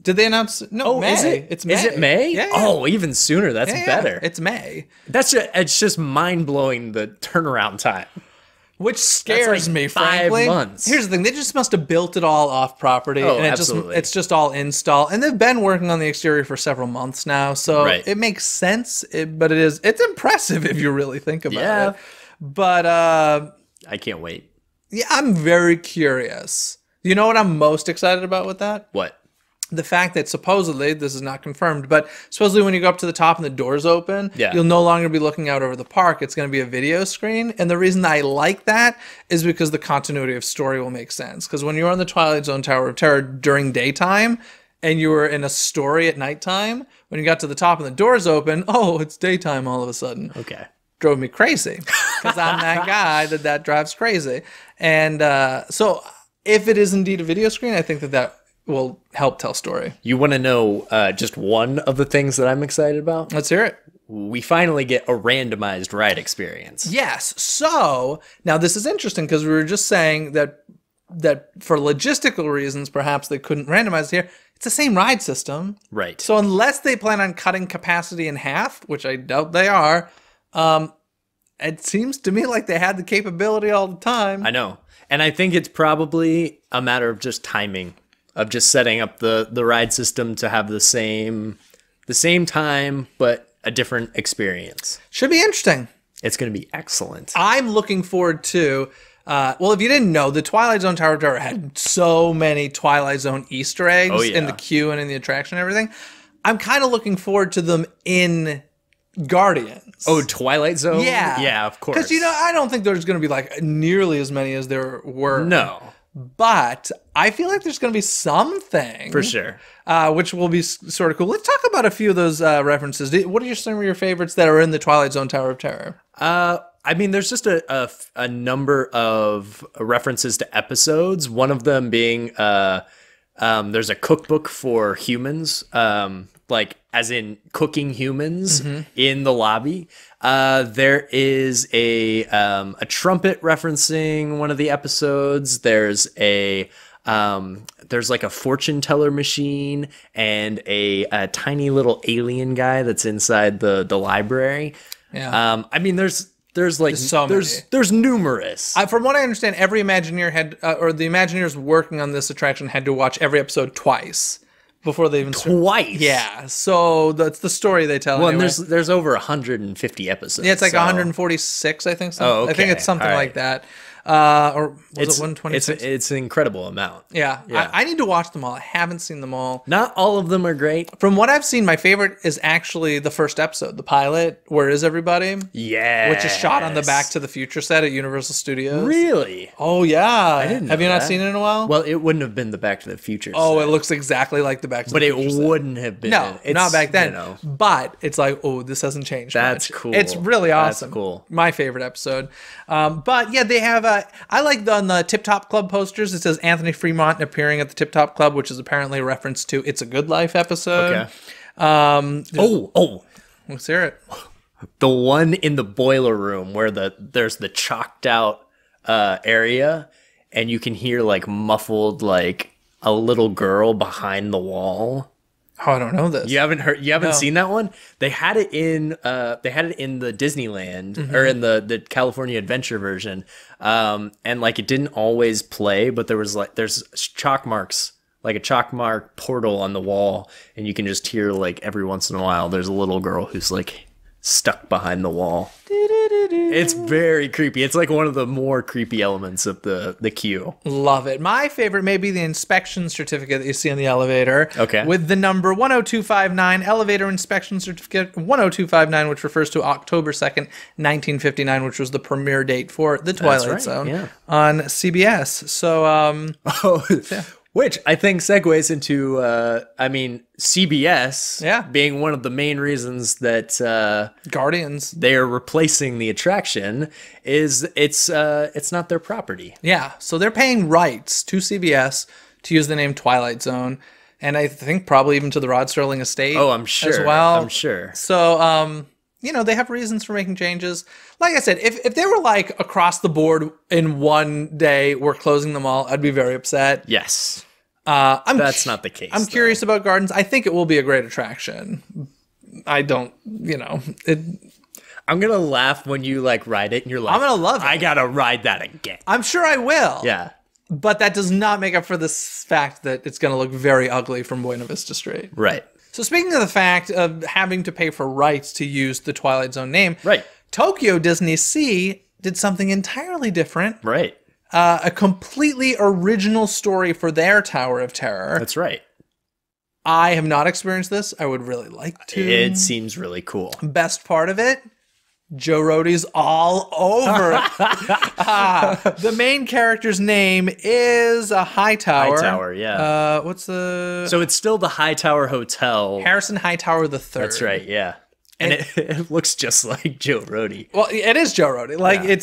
Did they announce? No, May. Is it? It's May. Is it May? Yeah. Oh, even sooner. That's Yeah, better. It's May. It's just mind blowing the turnaround time. Which scares like me, 5 frankly. months. Here's the thing. They just must have built it all off property. Oh, and absolutely. It's just all install. And they've been working on the exterior for several months now. So Right. it makes sense. But it's impressive if you really think about it. But I can't wait. yeah, I'm very curious. You know what I'm most excited about with that? What? The fact that supposedly, this is not confirmed, but supposedly when you go up to the top and the doors open, you'll no longer be looking out over the park. It's going to be a video screen. And the reason I like that is because the continuity of story will make sense. Because when you were on the Twilight Zone Tower of Terror during daytime and you were in a story at nighttime, when you got to the top and the doors open, oh, it's daytime all of a sudden. Okay. Drove me crazy because I'm that guy that drives crazy. And so if it is indeed a video screen, I think that will help tell story. You want to know just one of the things that I'm excited about? Let's hear it. We finally get a randomized ride experience. Yes. So now this is interesting because we were just saying that that for logistical reasons, perhaps they couldn't randomize it here. It's the same ride system. Right. So unless they plan on cutting capacity in half, which I doubt they are, it seems to me like they had the capability all the time. I know. And I think it's probably a matter of just timing, of just setting up the ride system to have the same time, but a different experience. Should be interesting. It's going to be excellent. I'm looking forward to, well, if you didn't know, the Twilight Zone Tower of Terror had so many Twilight Zone Easter eggs in the queue and in the attraction and everything. I'm kind of looking forward to them in Guardians. Oh, Twilight Zone? Yeah. Yeah, of course. Because, I don't think there's going to be like nearly as many as there were. No. But I feel like there's going to be something. For sure. Which will be sort of cool. Let's talk about a few of those references. What are some of your favorites that are in the Twilight Zone Tower of Terror? I mean, there's just a number of references to episodes. One of them being there's a cookbook for humans, like as in cooking humans in the lobby. There is a trumpet referencing one of the episodes. There's like a fortune teller machine and a tiny little alien guy that's inside the library. Yeah. I mean, there's so many. There's numerous. From what I understand, every Imagineer had, or the Imagineers working on this attraction had to watch every episode twice before they even Twice? Yeah, so that's the story they tell. Well, anyway. and there's over 150 episodes. Yeah, it's like so. 146, I think. Oh, okay. I think it's something All like right. that. Or was it 126? It's an incredible amount. Yeah. I need to watch them all. I haven't seen them all. Not all of them are great. From what I've seen, my favorite is actually the first episode, the pilot, Where Is Everybody? Yeah. Which is shot on the Back to the Future set at Universal Studios. Really? Oh, yeah. I didn't know Have you not that. seen it in a while? Well, it wouldn't have been the Back to the Future Oh, set, it looks exactly like the Back to but the it Future set. wouldn't have been. No, It's, not back then. you know. But it's like, oh, this hasn't changed. That's much. cool. It's really awesome. That's cool. My favorite episode. But yeah, they have. I like on the Tip Top Club posters. It says Anthony Fremont appearing at the Tip Top Club, which is apparently a reference to "It's a Good Life" episode. Okay. Let's hear it. The one in the boiler room where there's the chalked out area, and you can hear like muffled like a little girl behind the wall. Oh, I don't know this. You haven't No. seen that one? They had it in the Disneyland or in the California Adventure version. And like it didn't always play, but there's chalk marks, like a chalk mark portal on the wall, and you can just hear like every once in a while there's a little girl who's like stuck behind the wall. It's very creepy. It's like one of the more creepy elements of the queue. Love it. My favorite may be the inspection certificate that you see on the elevator. Okay. With the number 10259, elevator inspection certificate 10259, which refers to October 2nd, 1959, which was the premiere date for The Twilight right, Zone yeah. on CBS. So, Which I think segues into, CBS Yeah. being one of the main reasons that Guardians. they are replacing the attraction is it's not their property. Yeah. So they're paying rights to CBS to use the name Twilight Zone. And I think probably even to the Rod Serling estate. Oh, I'm sure. As well. I'm sure. So, they have reasons for making changes. Like I said, if they were like across the board in one day, we're closing them all, I'd be very upset. Yes. That's not the case. I'm curious about Gardens. I think it will be a great attraction. I don't, I'm going to laugh when you like ride it and you're like, I'm gonna love it. I got to ride that again. I'm sure I will. Yeah. But that does not make up for the fact that it's going to look very ugly from Buena Vista Street. Right. So speaking of the fact of having to pay for rights to use the Twilight Zone name, Right. Tokyo DisneySea did something entirely different. Right. A completely original story for their Tower of Terror. That's right. I have not experienced this. I would really like to. It seems really cool. Best part of it, Joe Rohde's all over it. The main character's name is a Hightower. Hightower, yeah. What's the... So it's still the Hightower Hotel. Harrison Hightower III. That's right, yeah. And it looks just like Joe Rohde. Well, it is Joe Rohde. Like, Yeah.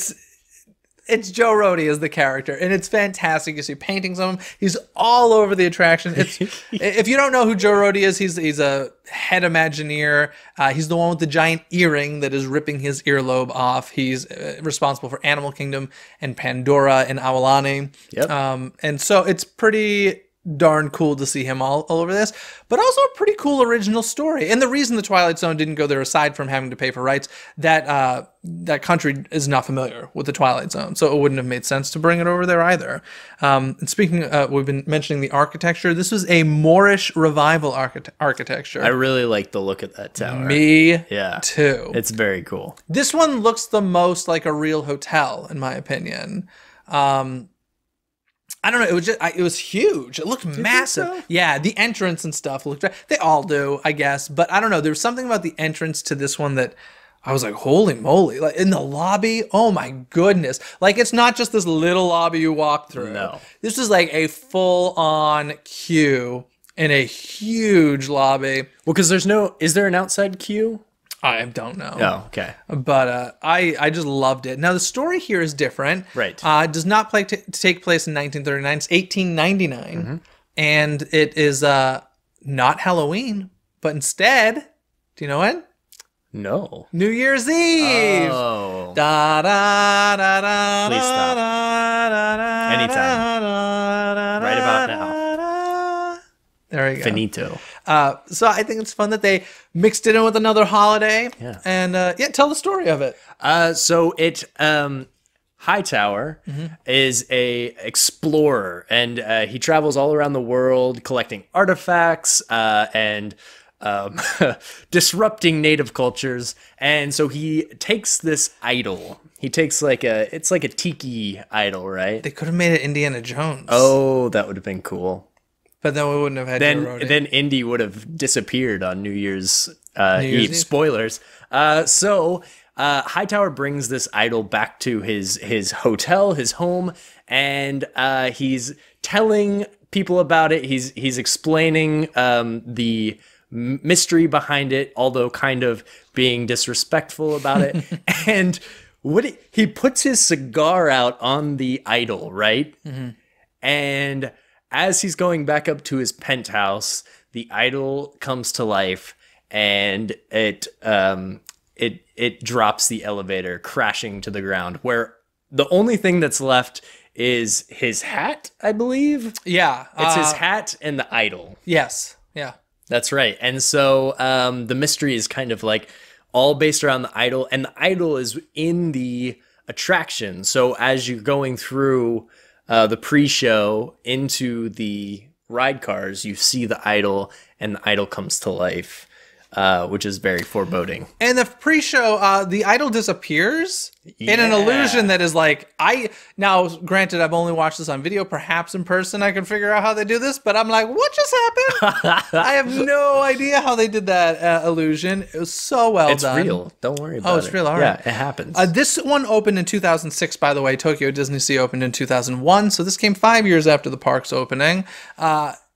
it's Joe Rohde as the character, and it's fantastic. You see paintings of him. He's all over the attraction. It's if you don't know who Joe Rohde is, he's a head Imagineer. He's the one with the giant earring that is ripping his earlobe off. He's responsible for Animal Kingdom and Pandora and Aulani. Yep. And so it's pretty darn cool to see him all over this, but also a pretty cool original story. And the reason the Twilight Zone didn't go there, aside from having to pay for rights, that country is not familiar with the Twilight Zone, so it wouldn't have made sense to bring it over there either. And speaking, we've been mentioning the architecture. This was a Moorish revival architecture. I really like the look of that tower. Me Yeah. too. It's very cool. This one looks the most like a real hotel, in my opinion. I don't know. It was huge. It looked massive. so? Yeah, the entrance and stuff looked. They all do, I guess. But I don't know. There was something about the entrance to this one that I was like, holy moly! Like in the lobby, oh my goodness! Like it's not just this little lobby you walk through. No, this is like a full-on queue in a huge lobby. Well, because is there an outside queue? I don't know. Oh, okay. But I just loved it. Now, the story here is different. Right. It does not take place in 1939. It's 1899. And it is not Halloween, but instead, do you know when? No. New Year's Eve. Oh. Da, da, da, da, Please stop. da, da, da, Anytime. da, Right about now. da. There we go. Finito. So I think it's fun that they mixed it in with another holiday. Yeah. And tell the story of it. So it Hightower is a explorer, and he travels all around the world collecting artifacts and disrupting native cultures. And so he takes this idol. He takes it's like a tiki idol, right? They could have made it Indiana Jones. Oh, that would have been cool. But then we wouldn't have had Joe Rohde. Then Indy would have disappeared on New Year's Year's Eve. Eve. Spoilers. So Hightower brings this idol back to his hotel, his home, and he's telling people about it. He's explaining the mystery behind it, although kind of being disrespectful about it. And he puts his cigar out on the idol, right? And as he's going back up to his penthouse, the idol comes to life, and it drops the elevator, crashing to the ground, where the only thing that's left is his hat, I believe. Yeah. It's his hat and the idol. Yes. Yeah. That's right. And so the mystery is kind of like all based around the idol, and the idol is in the attraction. So as you're going through the pre-show into the ride cars, you see the idol, and the idol comes to life, which is very foreboding. And the pre-show, the idol disappears in an illusion that is like, now, granted, I've only watched this on video. Perhaps in person I can figure out how they do this, but I'm like, what just happened? I have no idea how they did that illusion. It was so well done. It's real. Don't worry about it. Oh, it's real. All right. Yeah, it happens. This one opened in 2006, by the way. Tokyo DisneySea opened in 2001, so this came 5 years after the park's opening.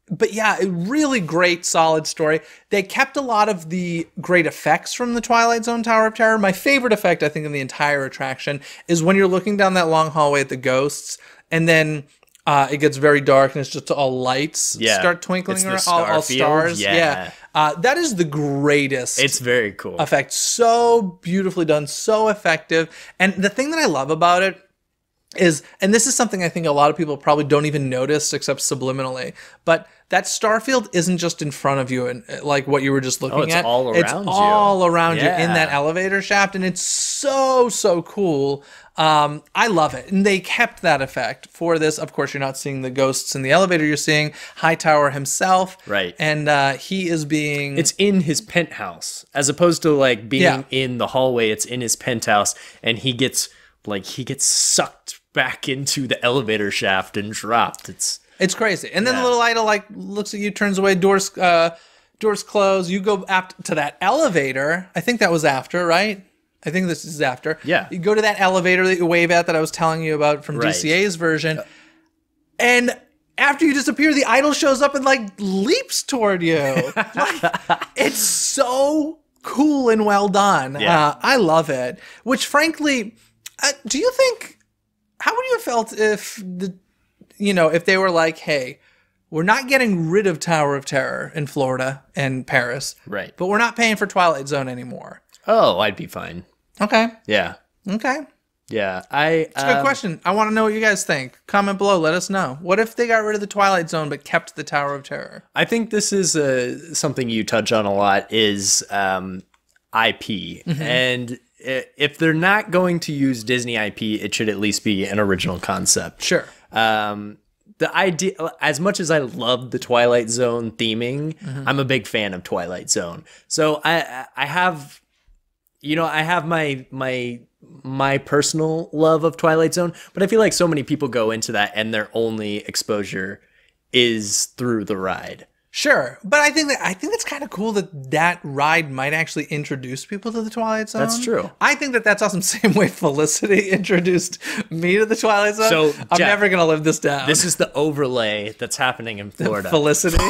But yeah, a really great, solid story. They kept a lot of the great effects from the Twilight Zone Tower of Terror. My favorite effect, I think, in the entire attraction is when you're looking down that long hallway at the ghosts, and then it gets very dark, and it's just all lights start twinkling around, all stars. Yeah. That is the greatest. It's very cool. Effect. So beautifully done, so effective. And the thing that I love about it is, and this is something I think a lot of people probably don't even notice except subliminally, but that Starfield isn't just in front of you and like what you were just looking it's at. all around you. It's all around you in Yeah. that elevator shaft, and it's so cool. I love it. And they kept that effect for this. Of course, you're not seeing the ghosts in the elevator. You're seeing Hightower himself. Right. And he is being... It's in his penthouse, as opposed to like being in the hallway. It's in his penthouse, and he gets sucked back into the elevator shaft and dropped. It's crazy. And then the little idol like looks at you, turns away, doors close. You go up to that elevator. I think that was after, right? I think this is after. Yeah. You go to that elevator that you wave at that I was telling you about from Right. DCA's version. And after you disappear, the idol shows up and like leaps toward you. Like, it's so cool and well done. Yeah. I love it. Which frankly, do you think How would you have felt if if they were like, hey, we're not getting rid of Tower of Terror in Florida and Paris, Right. but we're not paying for Twilight Zone anymore. Oh, I'd be fine. Okay. Yeah. Okay. Yeah. It's a good question. I want to know what you guys think. Comment below. Let us know. What if they got rid of the Twilight Zone but kept the Tower of Terror? I think this is something you touch on a lot is IP. And if they're not going to use Disney IP, it should at least be an original concept. Sure. The idea, as much as I love the Twilight Zone theming, I'm a big fan of Twilight Zone. So I have, I have my personal love of Twilight Zone, but I feel like so many people go into that and their only exposure is through the ride. Sure, but I think that's kind of cool that ride might actually introduce people to the Twilight Zone. That's true. I think that's awesome. Same way Felicity introduced me to the Twilight Zone. So, I'm Jeff, never gonna live this down. This is the overlay that's happening in Florida. Felicity,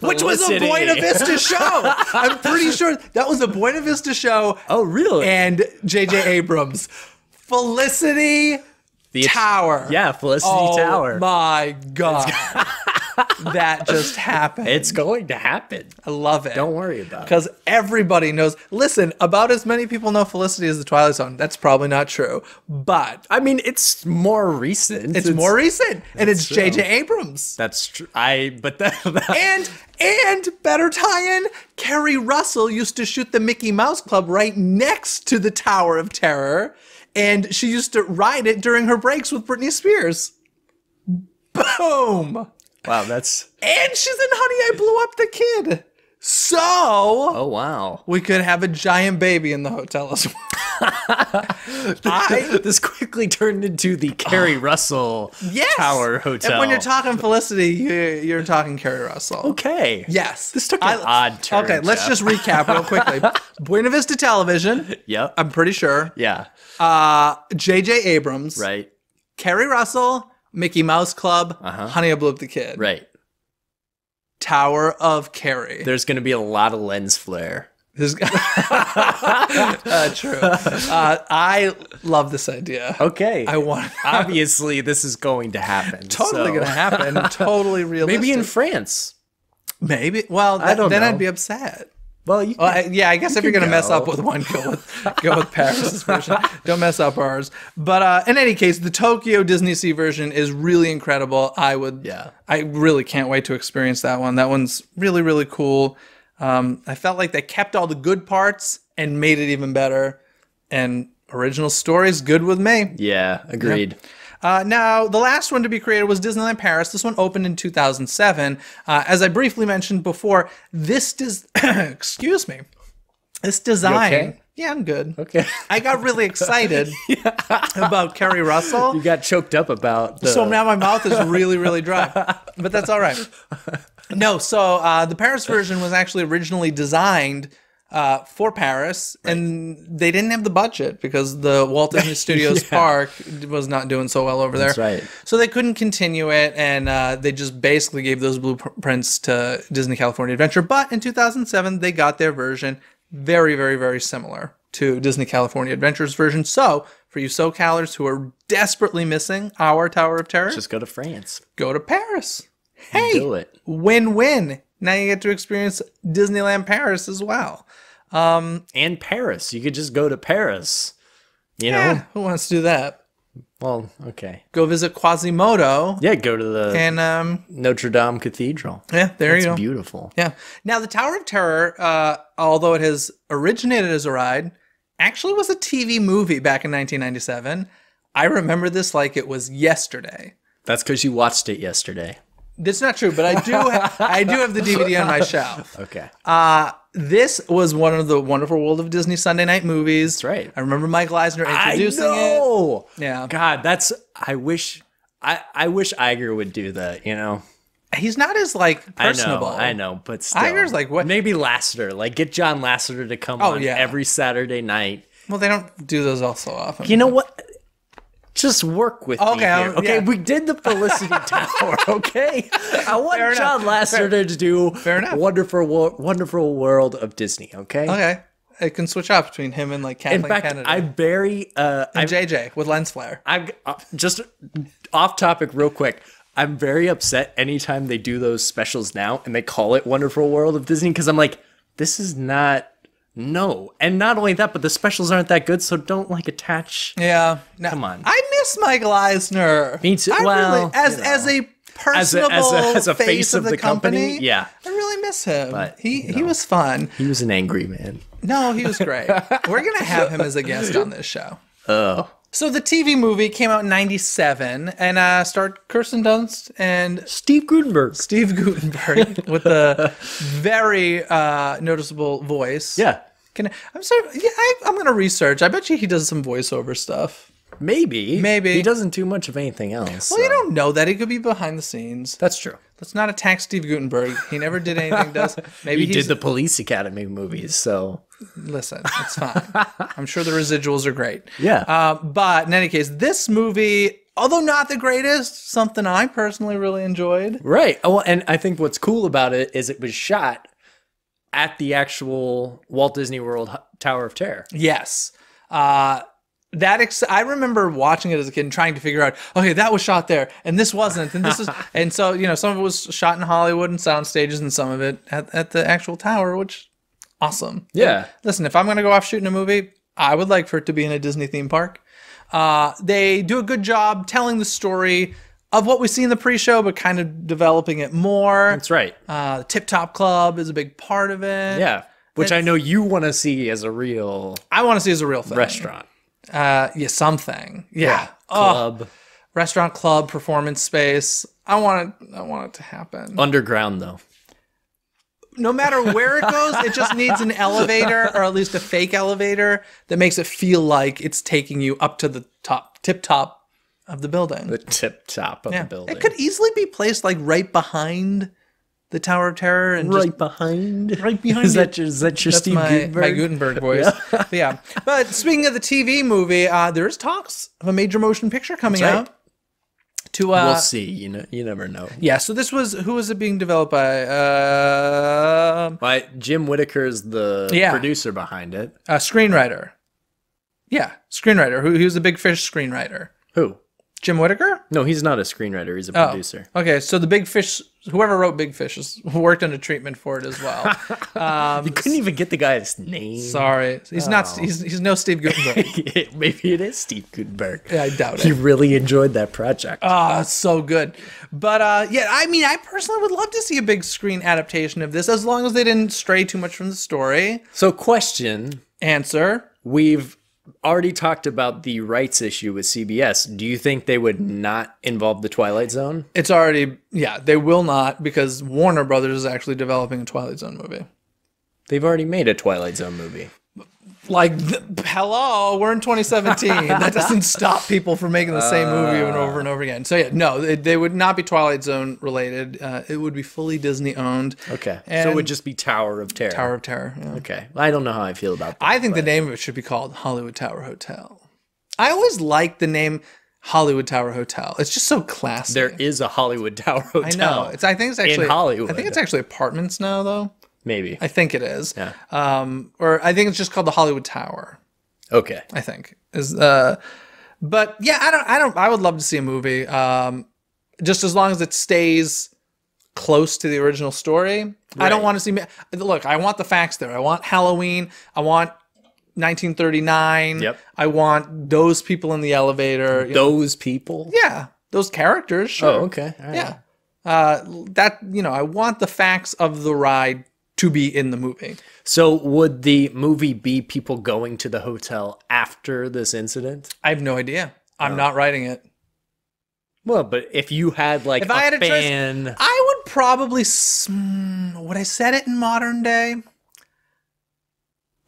which was a Buena Vista show. I'm pretty sure that was a Buena Vista show. Oh, really? And J.J. Abrams, Felicity Tower. Yeah, Felicity Tower. Oh my God. That just happened. It's going to happen. I love it. Don't worry about it. Because everybody knows. Listen, about as many people know Felicity as the Twilight Zone. That's probably not true. But I mean, it's more recent. It's more recent. And it's true. J.J. Abrams. That's true. And better tie-in, Kerry Russell used to shoot the Mickey Mouse Club right next to the Tower of Terror. And she used to ride it during her breaks with Britney Spears. Boom. Wow, that's... And she's in Honey, I Blew Up the Kid. So... Oh, wow. We could have a giant baby in the hotel as well. This quickly turned into the Kerry Russell Tower Hotel. And when you're talking Felicity, you're talking Kerry Russell. Okay. Yes. This took an odd turn, Okay, let's just recap real quickly. Buena Vista Television. Yep. I'm pretty sure. Yeah. J.J. Abrams. Right. Kerry Russell. Mickey Mouse Club, Honey, I Blew Up the Kid. Right. Tower of Kerry. There's going to be a lot of lens flare. True. I love this idea. Okay. I want. Obviously, this is going to happen. Totally going to happen. Totally realistic. Maybe in France. Maybe. Well, I don't know. I'd be upset. Well, I guess if you're going to mess up with one, go with Paris's version. Don't mess up ours. But in any case, the Tokyo DisneySea version is really incredible. I really can't wait to experience that one. That one's really, really cool. I felt like they kept all the good parts and made it even better. And original story's good with me. Yeah, agreed. Yep. Now, the last one to be created was Disneyland Paris. This one opened in 2007. As I briefly mentioned before, this excuse me, this design. You okay? Yeah, I'm good. Okay. I got really excited about Kerry Russell. You got choked up about So now my mouth is really, really dry. But that's all right. No, so the Paris version was actually originally designed for Paris, and they didn't have the budget because the Walt Disney Studios park was not doing so well over there. That's right. So they couldn't continue it, and they just basically gave those blueprints to Disney California Adventure. But in 2007, they got their version very, very, very similar to Disney California Adventure's version. So for you SoCalers who are desperately missing our Tower of Terror, just go to France. Go to Paris. Hey, do it. Win-win. Now you get to experience Disneyland Paris as well. And Paris. You could just go to Paris. You know? Who wants to do that? Well, okay. Go visit Quasimodo. Yeah, go to the Notre Dame Cathedral. Yeah, there you go. It's beautiful. Yeah. Now, the Tower of Terror, although it has originated as a ride, actually was a TV movie back in 1997. I remember this like it was yesterday. That's because you watched it yesterday. That's not true, but I do have the DVD on my shelf. Okay. This was one of the Wonderful World of Disney Sunday night movies. That's right. I remember Mike Eisner introducing it. Yeah. God, I wish Iger would do that, you know? He's not as, like, personable. I know, but still. Iger's like, what? Maybe Lasseter. Like, get John Lasseter to come on every Saturday night. Well, they don't do those all so often. You know what? Just work with me here. Okay, yeah. we did the Felicity Tower, okay? I want John Lasseter to do Wonderful World of Disney, okay? Okay. it can switch out between him and like Kathleen In fact, Kennedy. I'm very and JJ with lens flare. I'm just off topic real quick. I'm very upset anytime they do those specials now and they call it Wonderful World of Disney because I'm like, this is not. No. And not only that, but the specials aren't that good, so don't like attach. Yeah. No, Come on. I miss Michael Eisner. Me too. I Well, really, as a personable as a face of the company, yeah. I really miss him. But, he was fun. He was an angry man. No, he was great. We're going to have him as a guest on this show. Oh. So the TV movie came out in 97 and starred Kirsten Dunst and Steve Gutenberg. Steve Gutenberg with a very noticeable voice. Yeah. I'm sorry. Yeah, I'm going to research. I bet you he does some voiceover stuff. Maybe. Maybe. He doesn't do much of anything else. Well, you don't know that. He could be behind the scenes. That's true. Let's not attack Steve Gutenberg. He never did anything to us. Maybe He did the Police Academy movies, so... Listen, it's fine. I'm sure the residuals are great. Yeah. But in any case, this movie, although not the greatest, something I personally really enjoyed. Right. Oh, and I think what's cool about it is it was shot at the actual Walt Disney World Tower of Terror. Yes. I remember watching it as a kid and trying to figure out, okay, that was shot there, and this wasn't, and this is, and so some of it was shot in Hollywood and sound stages, and some of it at the actual tower, which awesome. Yeah. And listen, if I'm gonna go off shooting a movie, I would like for it to be in a Disney theme park. They do a good job telling the story of what we see in the pre-show, but kind of developing it more. That's right. The Tip Top Club is a big part of it. Yeah. Which I know you want to see as a real I want to see as a real thing. restaurant. Something. Yeah. Club. Restaurant, club, performance space. I want it to happen. Underground, though. No matter where it goes, it just needs an elevator, or at least a fake elevator that makes it feel like it's taking you up to the tip top of the building. The tip top of the building. It could easily be placed like right behind the Tower of Terror and right behind. Is that your That's Steve Gutenberg? my Gutenberg voice. Yeah. But speaking of the TV movie, there's talks of a major motion picture coming That's right. out. We'll see. You never know. Yeah. So this was who was it being developed by? Jim Whittaker is the producer behind it. Screenwriter. Yeah, screenwriter. He was a Big Fish screenwriter. Who? Jim Whittaker? No, he's not a screenwriter. He's a producer. Okay, so the Big Fish, whoever wrote Big Fish, worked under treatment for it as well. You couldn't even get the guy's name. Sorry, he's not. He's no Steve Gutenberg. Maybe it is Steve Gutenberg. Yeah, I doubt it. He really enjoyed that project. Oh, it's so good. But I personally would love to see a big screen adaptation of this, as long as they didn't stray too much from the story. So, question. Answer. We've already talked about the rights issue with CBS. Do you think they would not involve the Twilight Zone? It's already, they will not, because Warner Brothers is actually developing a Twilight Zone movie. They've already made a Twilight Zone movie. Like, hello, we're in 2017. That doesn't stop people from making the same movie over and over again. So yeah, no, they would not be Twilight Zone related. It would be fully Disney owned. Okay, And so it would just be Tower of Terror. Tower of Terror. Yeah. Okay, I don't know how I feel about that. I think the name of it should be called Hollywood Tower Hotel. I always like the name Hollywood Tower Hotel. It's just so classy. There is a Hollywood Tower Hotel. I know. I think it's actually in Hollywood. I think it's actually apartments now, though. Maybe. I think it is. Yeah. Or I think it's just called the Hollywood Tower. Okay. I think but yeah, I would love to see a movie. Just as long as it stays close to the original story. Right. I don't want to see. Look, I want the facts there. I want Halloween. I want 1939. Yep. I want those people in the elevator. Those people. Yeah, those characters. Sure. Oh, okay. All right. Yeah. I want the facts of the ride to be in the movie. So would the movie be people going to the hotel after this incident? I have no idea. I'm not writing it. Well, but if you had like if I had a fan... choice, I would probably... Would I set it in modern day?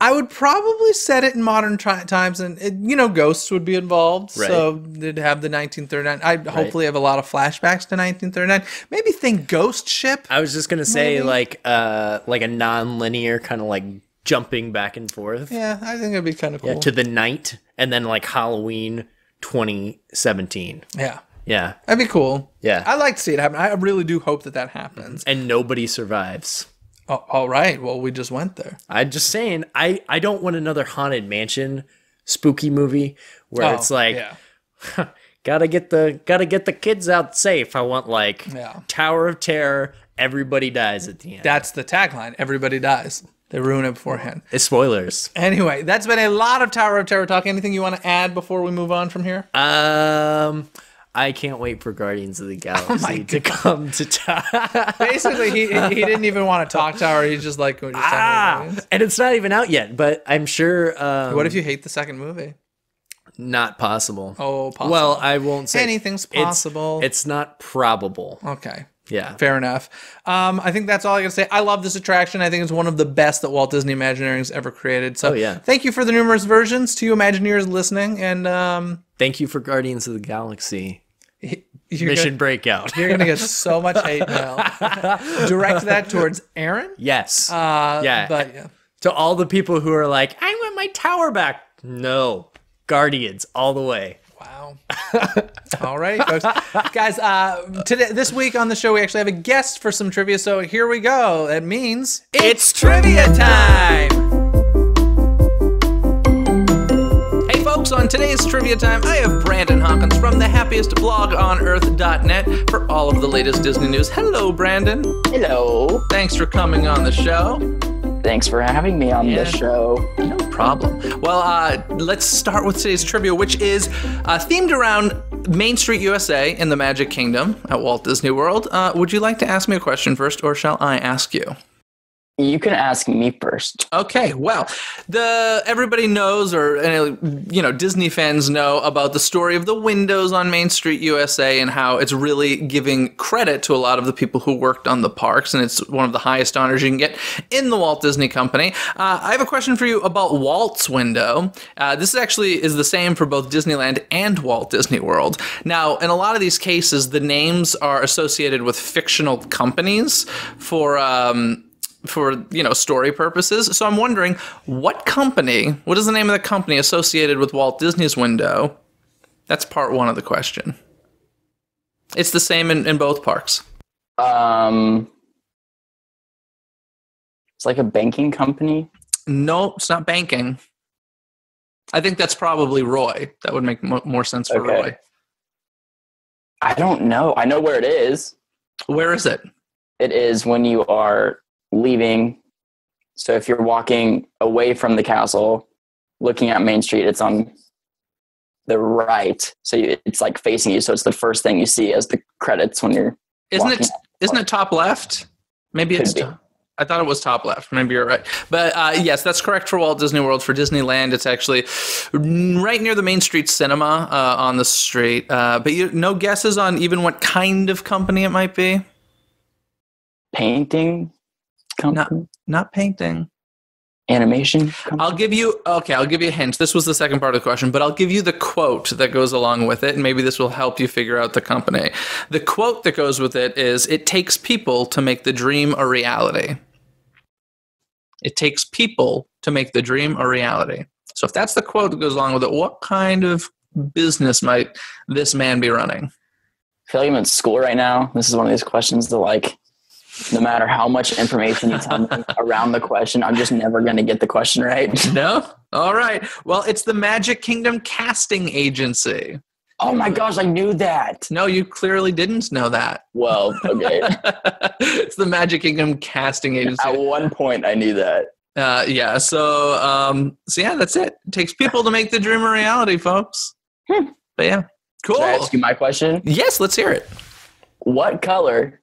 I would probably set it in modern times, and ghosts would be involved. Right. So they'd have the 1939. I'd hopefully have a lot of flashbacks to 1939. Maybe think Ghost Ship. I was just gonna say like a non-linear kind of like jumping back and forth. Yeah, I think it'd be kind of cool. Yeah, to the night, and then like Halloween 2017. Yeah. Yeah. That'd be cool. Yeah. I'd like to see it happen. I really do hope that happens. And nobody survives. Oh, all right. Well, we just went there. I'm just saying, I don't want another Haunted Mansion spooky movie where it's like, gotta get the kids out safe. I want like Tower of Terror. Everybody dies at the end. That's the tagline. Everybody dies. They ruin it beforehand. It's spoilers. Anyway, that's been a lot of Tower of Terror talk. Anything you want to add before we move on from here? I can't wait for Guardians of the Galaxy to come to town. Basically, he didn't even want to talk Tower. He's just like, and it's not even out yet, but I'm sure. What if you hate the second movie? Not possible. Oh, possible. Well, I won't say anything's possible. It's not probable. Okay. Yeah. Fair enough. I think that's all I gotta say. I love this attraction. I think it's one of the best that Walt Disney Imagineering's ever created. So thank you for the numerous versions to you Imagineers listening. And thank you for Guardians of the Galaxy. Mission Breakout. You're gonna get so much hate mail. Direct that towards Aaron? Yes. But to all the people who are like, I want my tower back. No. Guardians all the way. Wow. All right, folks. Guys, this week on the show, we actually have a guest for some trivia, so here we go. That means it's trivia time! Hey, folks, on today's trivia time, I have Brandon Hawkins from the happiest blog on earth.net for all of the latest Disney news. Hello, Brandon. Hello. Thanks for coming on the show. Thanks for having me on the show. No problem. Well, let's start with today's trivia, which is themed around Main Street USA in the Magic Kingdom at Walt Disney World. Would you like to ask me a question first, or shall I ask you? You can ask me first. Okay, well, everybody knows, or Disney fans know about the story of the windows on Main Street USA and how it's really giving credit to a lot of the people who worked on the parks, and it's one of the highest honors you can get in the Walt Disney Company. I have a question for you about Walt's window. This actually is the same for both Disneyland and Walt Disney World. Now, in a lot of these cases, the names are associated with fictional companies for story purposes. So I'm wondering, what is the name of the company associated with Walt Disney's window? That's part one of the question. It's the same in both parks. It's like a banking company? No, it's not banking. I think that's probably Roy. That would make more sense for Roy. I don't know. I know where it is. Where is it? It is when you are leaving. So if you're walking away from the castle, looking at Main Street, it's on the right. So it's like facing you. So it's the first thing you see as the credits when you're Isn't it top left? Maybe it's I thought it was top left. Maybe you're right. But yes, that's correct for Walt Disney World. For Disneyland, it's actually right near the Main Street Cinema on the street. But no guesses on even what kind of company it might be? Painting company? Not painting. Animation company? I'll give you a hint. This was the second part of the question, but I'll give you the quote that goes along with it, and maybe this will help you figure out the company. The quote that goes with it is, "It takes people to make the dream a reality." It takes people to make the dream a reality. So if that's the quote that goes along with it, what kind of business might this man be running? I feel like I'm in school right now. This is one of these questions that, no matter how much information you tell me around the question, I'm just never going to get the question right. No? All right. Well, it's the Magic Kingdom Casting Agency. Oh my gosh, I knew that. No, you clearly didn't know that. Well, okay. It's the Magic Kingdom Casting Agency. At one point, I knew that. Yeah. So yeah, that's it. It takes people to make the dream a reality, folks. But yeah, cool. Can I ask you my question? Yes, let's hear it. What color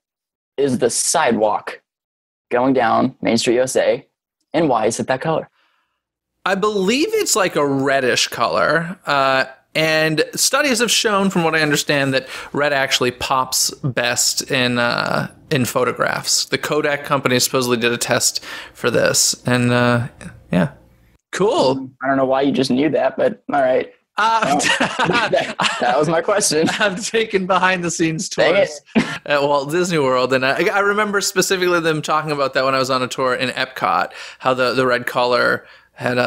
is the sidewalk going down Main Street USA, and why is it that color? I believe it's like a reddish color. And studies have shown, from what I understand, that red actually pops best in photographs. The Kodak company supposedly did a test for this, and yeah, cool. I don't know why you just knew that, but all right. That was my question. I've taken behind-the-scenes tours at Walt Disney World, and I remember specifically them talking about that when I was on a tour in Epcot. How the red color had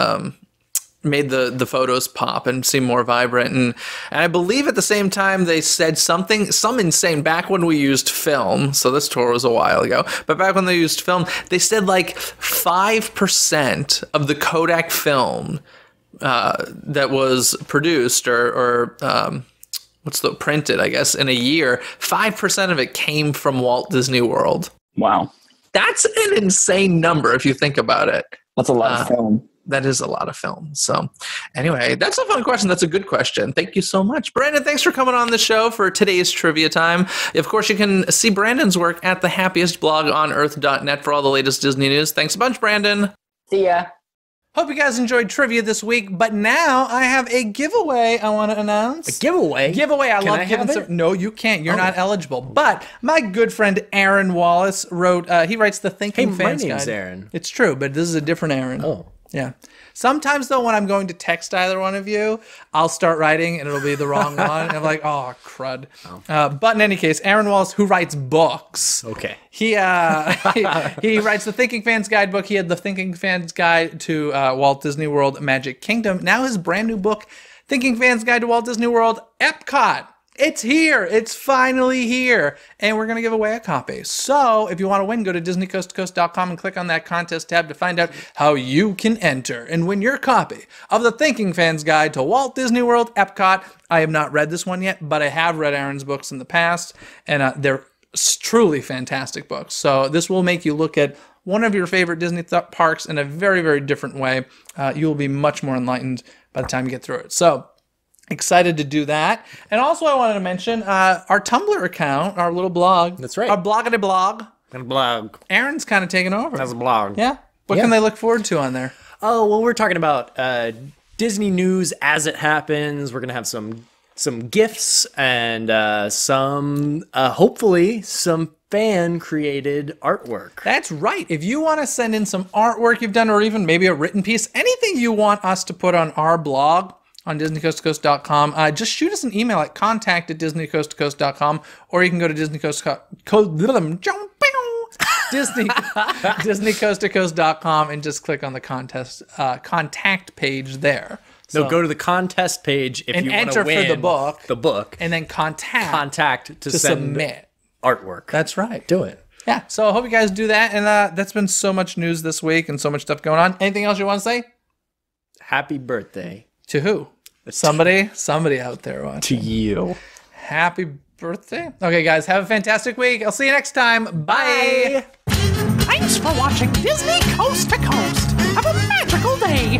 made the photos pop and seem more vibrant. And I believe at the same time they said some insane, back when we used film, so this tour was a while ago, but back when they used film, they said like 5% of the Kodak film that was produced or printed, I guess, in a year, 5% of it came from Walt Disney World. Wow. That's an insane number if you think about it. That's a lot of film. That is a lot of film. So anyway, that's a fun question. That's a good question. Thank you so much. Brandon, thanks for coming on the show for today's trivia time. Of course, you can see Brandon's work at the happiest blog on earth.net for all the latest Disney news. Thanks a bunch, Brandon. See ya. Hope you guys enjoyed trivia this week, but now I have a giveaway I want to announce. A giveaway? Giveaway. I love giving some. No, you can't. You're not eligible. But my good friend Aaron Wallace wrote, he writes the Thinking Fans Guide. My name's Aaron. It's true, but this is a different Aaron. Oh. Yeah. Sometimes, though, when I'm going to text either one of you, I'll start writing and it'll be the wrong one. And I'm like, oh, crud. Oh. But in any case, Aaron Wallace, who writes books. Okay. He writes the Thinking Fans Guidebook. He had the Thinking Fans Guide to Walt Disney World Magic Kingdom. Now his brand new book, Thinking Fans Guide to Walt Disney World Epcot. It's here. It's finally here. And we're going to give away a copy. So if you want to win, go to DisneyCoastToCoast.com and click on that contest tab to find out how you can enter and win your copy of the Thinking Fans Guide to Walt Disney World Epcot. I have not read this one yet, but I have read Aaron's books in the past, and they're truly fantastic books. So this will make you look at one of your favorite Disney parks in a very, very different way. You will be much more enlightened by the time you get through it. So excited to do that. And also I wanted to mention our Tumblr account, our little blog. That's right. Our bloggity blog. And a blog. Aaron's kind of taken over. That's a blog. Yeah. What can they look forward to on there? Oh, well, we're talking about Disney news as it happens. We're going to have some gifts and some, hopefully, some fan-created artwork. That's right. If you want to send in some artwork you've done or even maybe a written piece, anything you want us to put on our blog, on DisneyCoastToCoast.com. Just shoot us an email at contact@DisneyCoastToCoast.com, or you can go to DisneyCoastToCoast.com and just click on the contact page there. So go to the contest page if you want to win for the book, and then contact to submit artwork. That's right. Do it. Yeah. So I hope you guys do that, and that's been so much news this week and so much stuff going on. Anything else you want to say? Happy birthday. To who? Somebody out there watching. To you. Happy birthday. Okay, guys, have a fantastic week. I'll see you next time. Bye. Thanks for watching Disney Coast to Coast. Have a magical day.